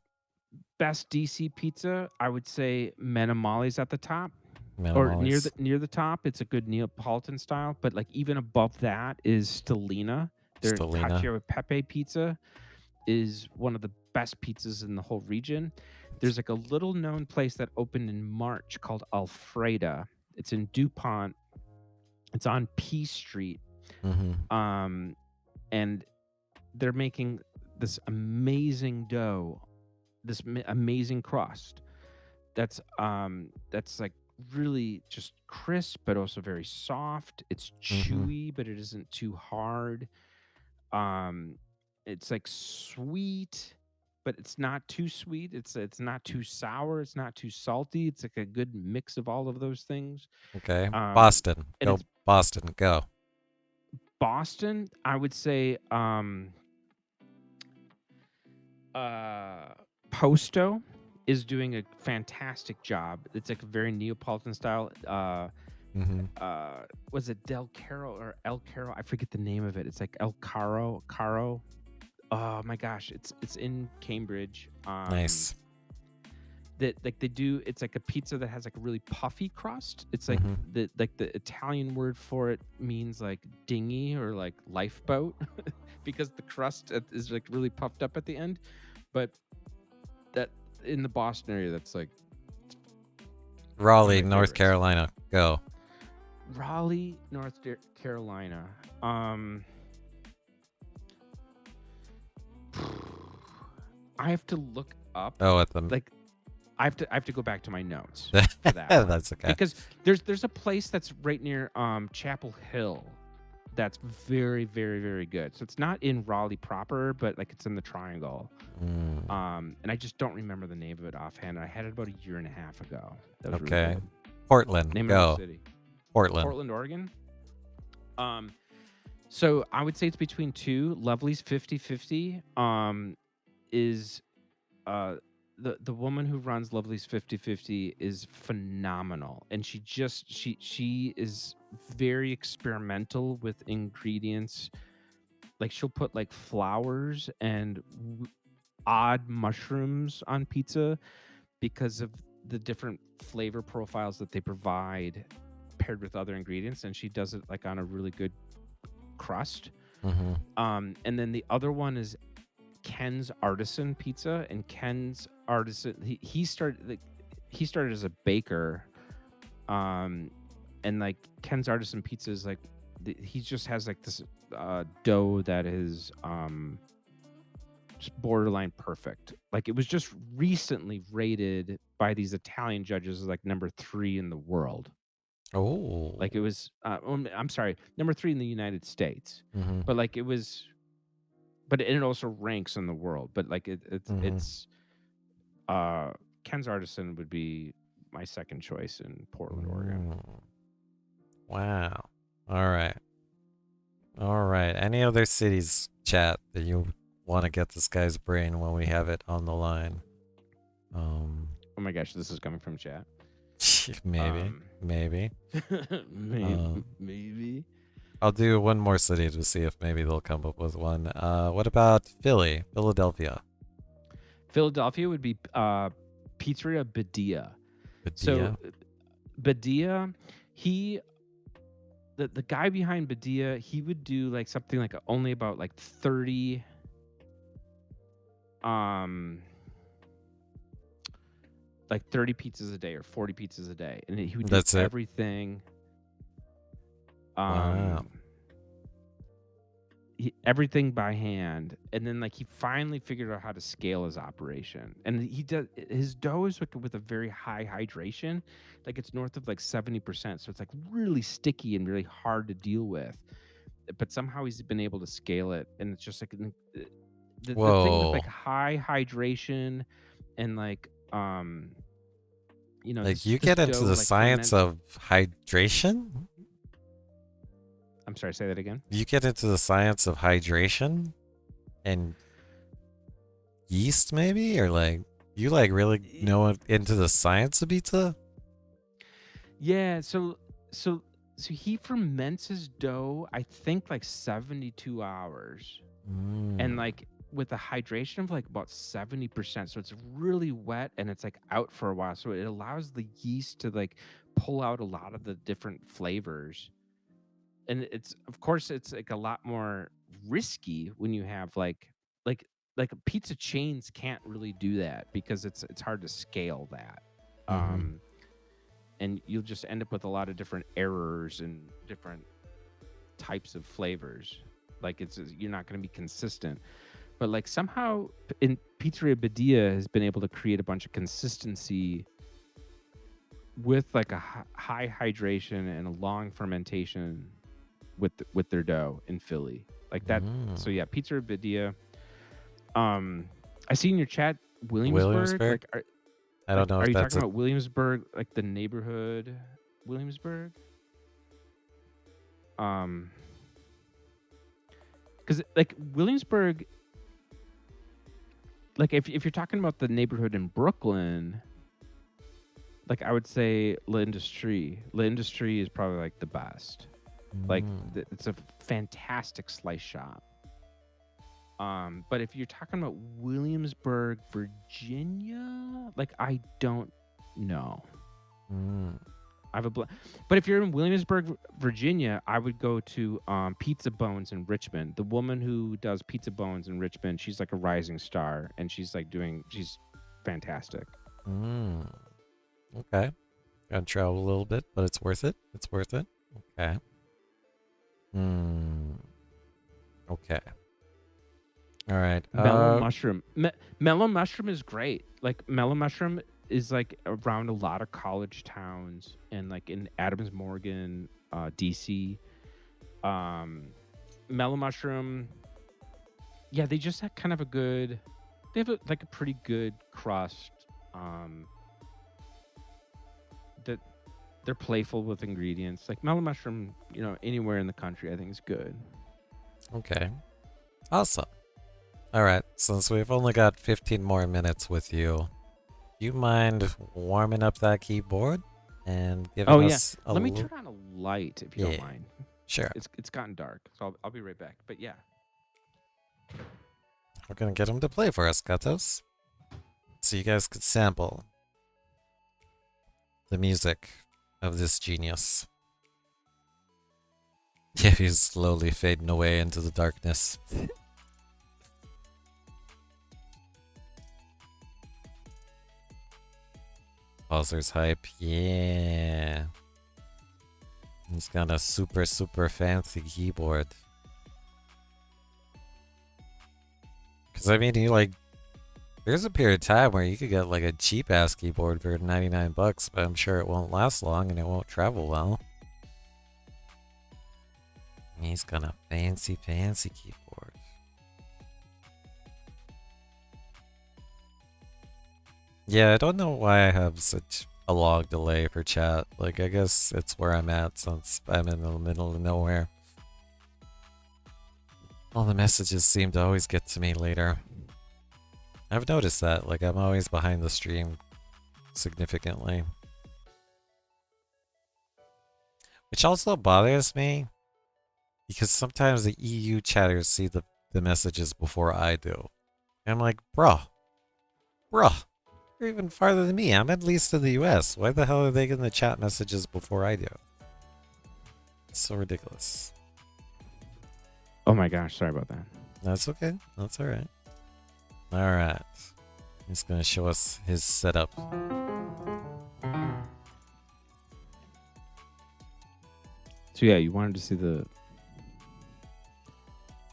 best DC pizza, I would say Menamali's at the top. Or Minimalists. near the top. It's a good Neapolitan style, but like even above that is Stellina. Their Stellina. cacio e pepe pizza is one of the best pizzas in the whole region. There's like a little known place that opened in March called Alfreda. It's in DuPont. It's on P Street. Mm-hmm. And they're making this amazing dough, this amazing crust. That's like really just crisp, but also very soft. It's chewy, but it isn't too hard. It's like sweet, but it's not too sweet. It's not too sour. It's not too salty. It's like a good mix of all of those things. Okay. Boston. and Go it's- Boston. Go. Boston, I would say Posto is doing a fantastic job. It's like a very Neapolitan style. Was it Del Caro or El Caro? I forget the name of it. It's like El Caro. Oh my gosh, it's in Cambridge. Nice. That like they do. It's like a pizza that has like a really puffy crust. It's like the Italian word for it means like dinghy or like lifeboat, because the crust is like really puffed up at the end. But that in the Boston area, that's like Raleigh, my North favorites. Carolina. Go. Raleigh, North Carolina. I have to look up. Oh, at the. Like, I have to go back to my notes for that one. That's okay. Because there's a place that's right near Chapel Hill that's very, very, very good. So it's not in Raleigh proper, but like it's in the Triangle. And I just don't remember the name of it offhand. I had it about a year and a half ago. That was Okay. really good. Portland. Name Go. of the city. Portland. Portland, Oregon. So I would say it's between two. Lovely's 50/50 is the woman who runs Lovely's 50/50 is phenomenal, and she is very experimental with ingredients. Like she'll put like flowers and odd mushrooms on pizza because of the different flavor profiles that they provide paired with other ingredients, and she does it like on a really good crust. And then the other one is Ken's Artisan Pizza, and Ken's Artisan he started as a baker, and like Ken's Artisan Pizza is like he just has like this dough that is just borderline perfect. Like it was just recently rated by these Italian judges as like number 3 in the world. Oh. Like it was I'm sorry, number 3 in the United States. But like it was, but it also ranks in the world. But like it's Ken's Artisan would be my second choice in Portland, Oregon. Wow. All right. Any other cities, chat, that you want to get this guy's brain when we have it on the line? Oh my gosh, this is coming from chat. Maybe. Maybe. I'll do one more city to see if maybe they'll come up with one. What about Philadelphia? Philadelphia would be Pizzeria Badia. So Badia, the guy behind Badia, he would do like something like only about like 30 like 30 pizzas a day or 40 pizzas a day, and he would do That's it? everything. Wow. Everything by hand, and then like he finally figured out how to scale his operation, and he does. His dough is with a very high hydration, like it's north of like 70%, so it's like really sticky and really hard to deal with. But somehow he's been able to scale it, and it's just like the thing with like high hydration and like like you get into the science of hydration? I'm sorry, say that again. You get into the science of hydration and yeast, maybe? Or like, you like really know into the science of pizza? Yeah, so So he ferments his dough, I think like 72 hours. And Mm. like with a hydration of like about 70%. So it's really wet and it's like out for a while. So it allows the yeast to like pull out a lot of the different flavors. And it's of course it's like a lot more risky when you have like pizza chains can't really do that because it's hard to scale that. Mm-hmm. Um and you'll just end up with a lot of different errors and different types of flavors. Like you're not going to be consistent. But like somehow in Pizzeria Badia has been able to create a bunch of consistency with like a high hydration and a long fermentation with their dough in Philly. Like that. So Mm. yeah, Pizzeria Badia. I see in your chat Williamsburg. Williamsburg? I don't know Are if you that's talking a. about Williamsburg, like the neighborhood Williamsburg? Um, because like Williamsburg, like if you're talking about the neighborhood in Brooklyn, like I would say La Industrie. La Industrie is probably like the best. Like Mm. it's a fantastic slice shop. But if you're talking about Williamsburg, Virginia, like I don't know. Mm. I have but if you're in Williamsburg, Virginia, I would go to Pizza Bones in Richmond. The woman who does Pizza Bones in Richmond, she's like a rising star, and she's fantastic. Mm. Okay. Gotta travel a little bit, but it's worth it. It's worth it. Okay. Hmm. Okay. All right. Mellow Mushroom, Mellow Mushroom is great. Like Mellow Mushroom is like around a lot of college towns and like in Adams Morgan, DC. Mellow Mushroom, yeah, they just have kind of a good. They have like a pretty good crust. That they're playful with ingredients. Like Mellow Mushroom, anywhere in the country, I think is good. Okay. Awesome. All right. Since we've only got 15 more minutes with you, do you mind warming up that keyboard and giving Oh yeah, us a let me little? turn on a light if you Yeah. don't mind. Sure. It's gotten dark, so I'll be right back. But yeah. We're gonna get him to play for us, Gatos. So you guys could sample the music of this genius. Yeah, he's slowly fading away into the darkness. Bowser's hype, yeah. He's got a super, super fancy keyboard. Because, I mean, there's a period of time where you could get like a cheap ass keyboard for 99 bucks, but I'm sure it won't last long and it won't travel well. He's got a fancy, fancy keyboard. Yeah, I don't know why I have such a long delay for chat. Like, I guess it's where I'm at since I'm in the middle of nowhere. All the messages seem to always get to me later. I've noticed that. Like, I'm always behind the stream significantly. Which also bothers me because sometimes the EU chatters see the messages before I do. And I'm like, bruh, you're even farther than me. I'm at least in the US. Why the hell are they getting the chat messages before I do? It's so ridiculous. Oh my gosh, sorry about that. That's okay. That's alright. Alright. He's gonna show us his setup. So yeah, you wanted to see the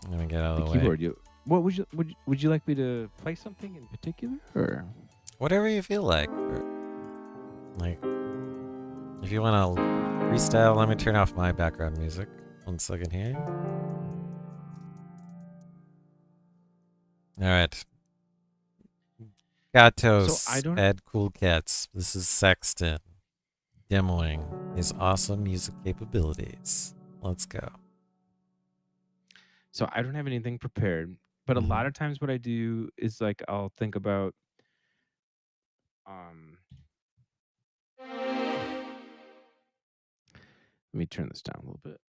Let me get out of the keyboard. way. What would you like me to play something in particular, or Whatever you feel like. Like, if you want to freestyle, let me turn off my background music. 1 second here. Alright. Gatos So I don't- and Cool Cats. This is Sexton demoing his awesome music capabilities. Let's go. So I don't have anything prepared, but a lot of times what I do is like I'll think about Let me turn this down a little bit.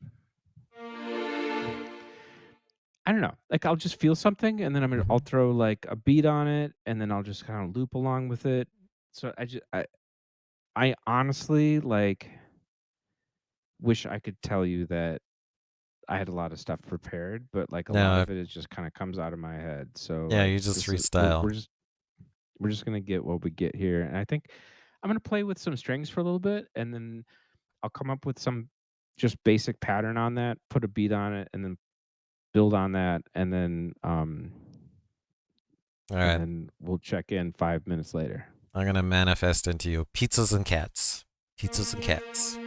I don't know. Like I'll just feel something, and then I'll throw like a beat on it, and then I'll just kind of loop along with it. So I honestly like wish I could tell you that I had a lot of stuff prepared, but like a lot No, of it is just kind of comes out of my head. So yeah, like you just this is freestyle. we're just gonna get what we get here, and I think I'm gonna play with some strings for a little bit, and then I'll come up with some just basic pattern on that, put a beat on it, and then build on that, All and right, then we'll check in 5 minutes later. I'm gonna manifest into you pizzas and cats. Pizzas and cats.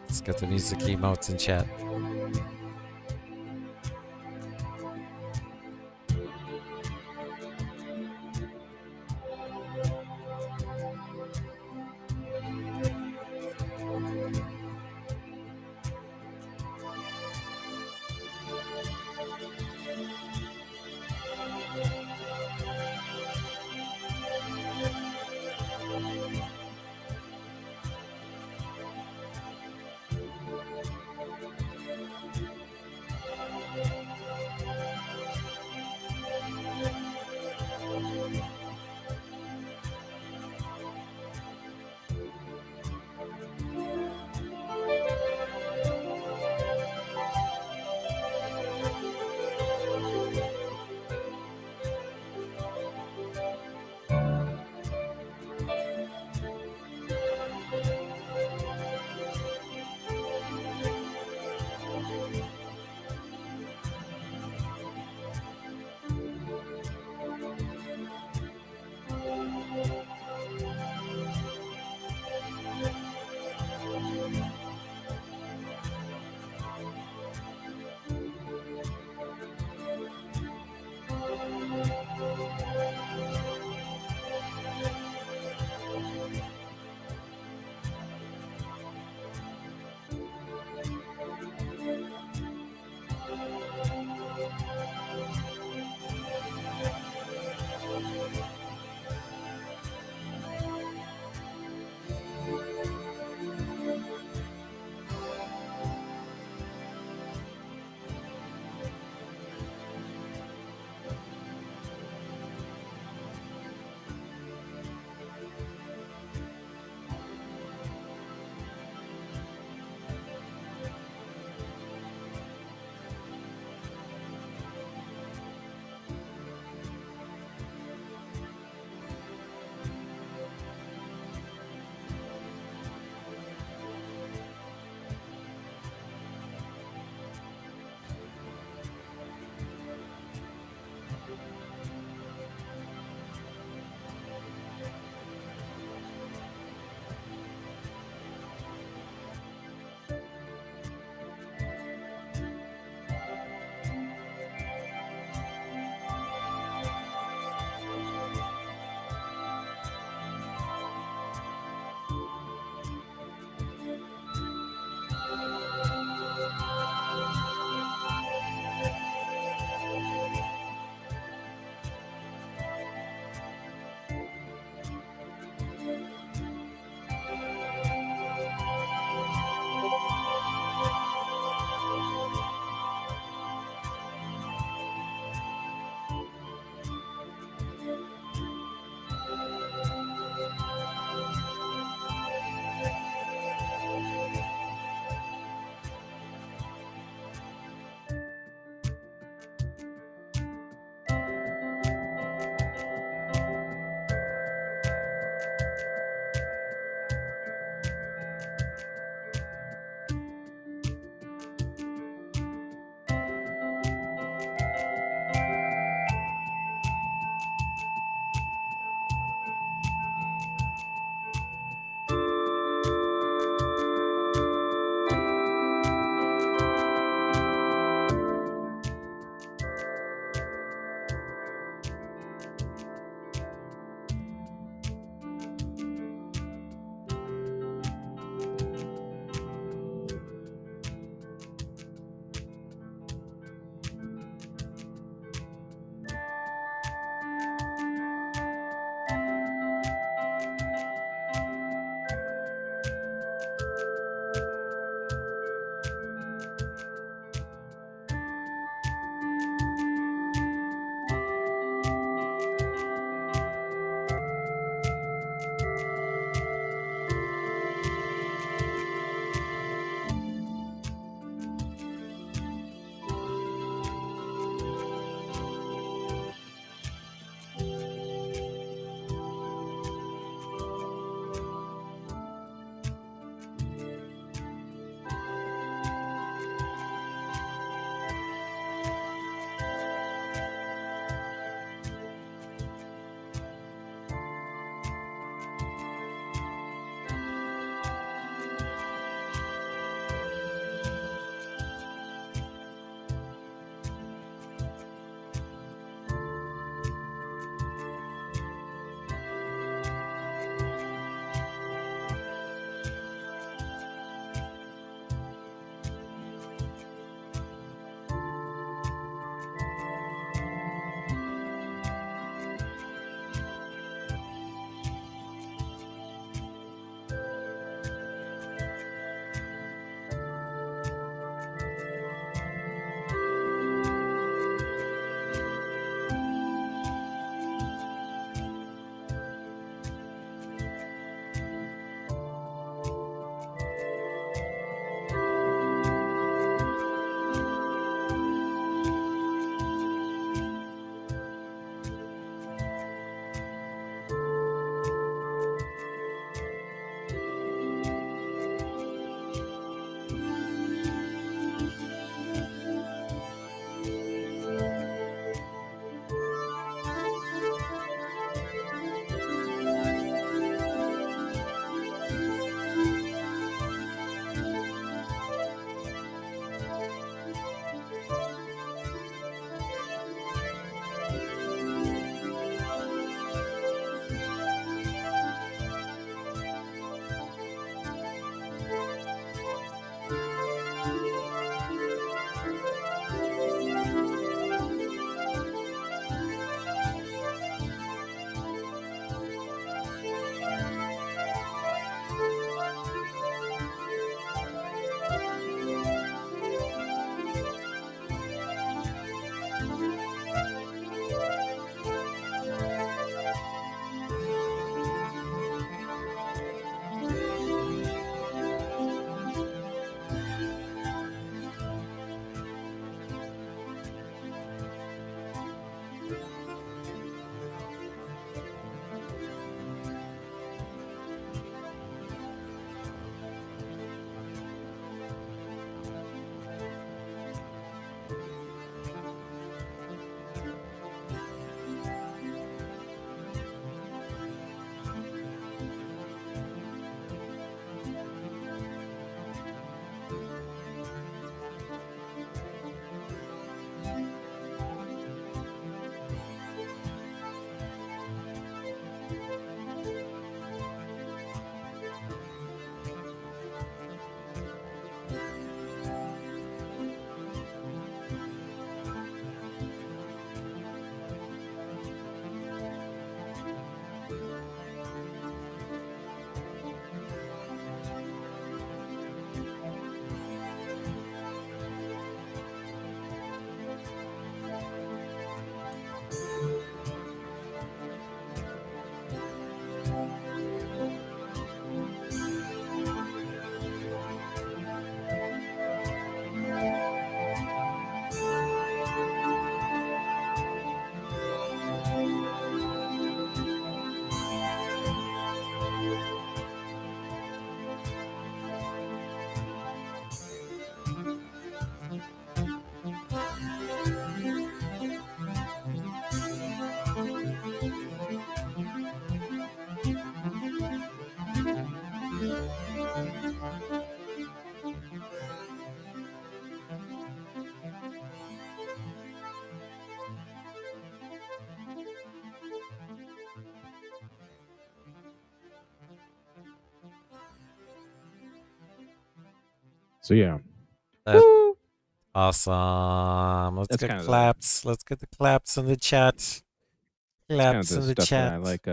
Let's get the music emotes in chat. So yeah, That's Woo! awesome. Let's That's get kind of claps. Let's get the claps in the chat. that's kind of Claps the in the stuff that chat. I like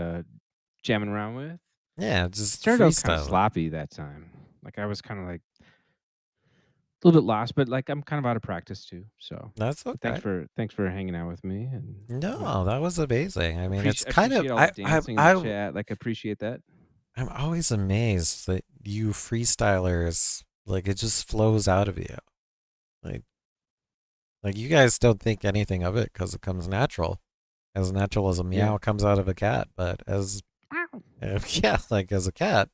jamming around with. Yeah, It just started out kind of freestyle. sloppy that time. Like I was kind of like a little bit lost, but like I'm kind of out of practice too. So, That's but okay. thanks for hanging out with me, and No, that was amazing. I mean, it's kind of appreciate all the dancing in the chat. Like appreciate that. I'm always amazed that you freestylers, like, it just flows out of you. Like like you guys don't think anything of it because it comes as natural as a Yeah. meow comes out of a cat. But as yeah, like as a cat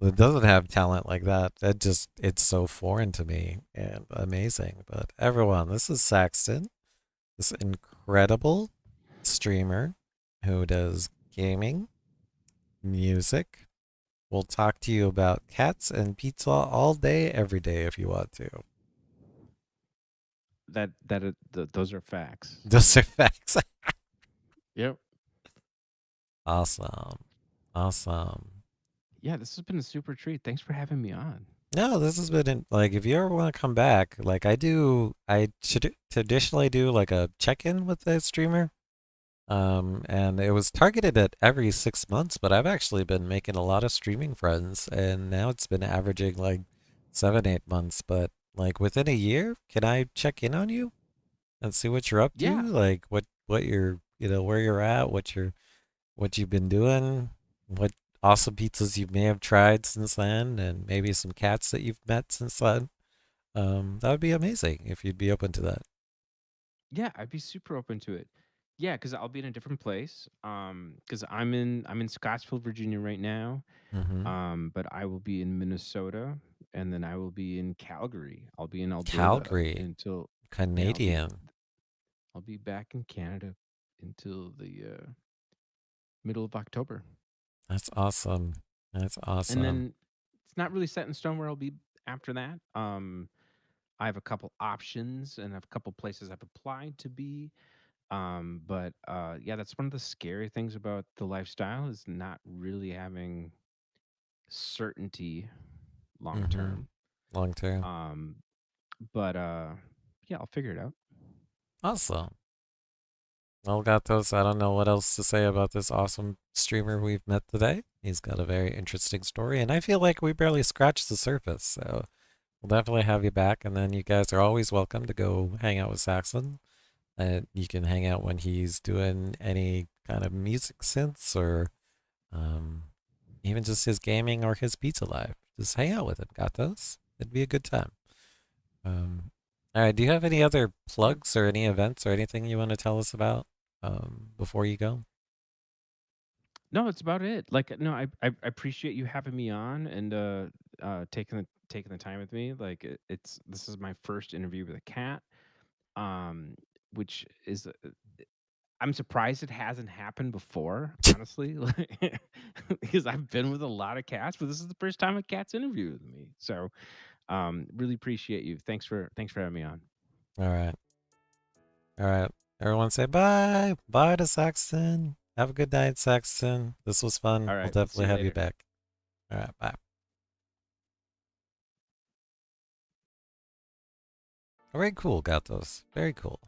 that doesn't have talent like that, it's so foreign to me and amazing. But everyone, this is Saxton, this incredible streamer who does gaming, music. We'll talk to you about cats and pizza all day, every day if you want to. Those are facts. Those are facts. Yep. Awesome. Awesome. Yeah, this has been a super treat. Thanks for having me on. No, this has been like if you ever want to come back, like I traditionally do like a check-in with the streamer. And it was targeted at every 6 months, but I've actually been making a lot of streaming friends, and now it's been averaging like 7, 8 months. But like within a year, can I check in on you and see what you're up to? Yeah. Like what you're where you're at, what you've been doing, what awesome pizzas you may have tried since then, and maybe some cats that you've met since then. That would be amazing if you'd be open to that. Yeah, I'd be super open to it. Yeah, because I'll be in a different place. Because I'm in Scottsville, Virginia right now. Mm-hmm. But I will be in Minnesota, and then I will be in Calgary. I'll be in Alberta Calgary, until yeah, Canadian. I'll be back in Canada until the middle of October. That's awesome. That's And awesome. then it's not really set in stone where I'll be after that. I have a couple options and I have a couple places I've applied to be. But yeah, that's one of the scary things about the lifestyle is not really having certainty long Mm-hmm. term. Long term. Um, but yeah, I'll figure it out. Awesome. Well, Gatos, I don't know what else to say about this awesome streamer we've met today. He's got a very interesting story, and I feel like we barely scratched the surface. So we'll definitely have you back, and then you guys are always welcome to go hang out with Saxon. And you can hang out when he's doing any kind of music synths or um, even just his gaming or his pizza life. Just hang out with him, Gatos. It'd be a good time. Um, all right. Do you have any other plugs or any events or anything you want to tell us about before you go? No, it's about it. Like, no, I appreciate you having me on and taking the time with me. Like, it's this is my first interview with a cat, um, which is I'm surprised it hasn't happened before, honestly, like, because I've been with a lot of cats, but this is the first time a cat's interviewed with me. So, really appreciate you. Thanks for having me on. All right. All right. Everyone say bye. Bye to Saxon. Have a good night, Saxon. This was fun. All We'll right, see definitely you have you later. back. All right. Bye. All right. Cool. Got those. Very cool.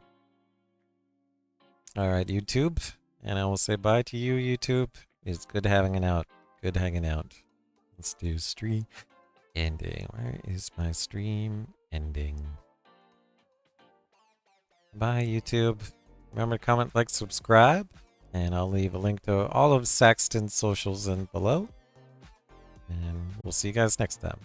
All right, YouTube. And I will say bye to you, YouTube. It's good hanging out. Good hanging out. Let's do stream ending. Where is my stream ending? Bye, YouTube. Remember to comment, like, subscribe. And I'll leave a link to all of Saxton's socials in below. And we'll see you guys next time.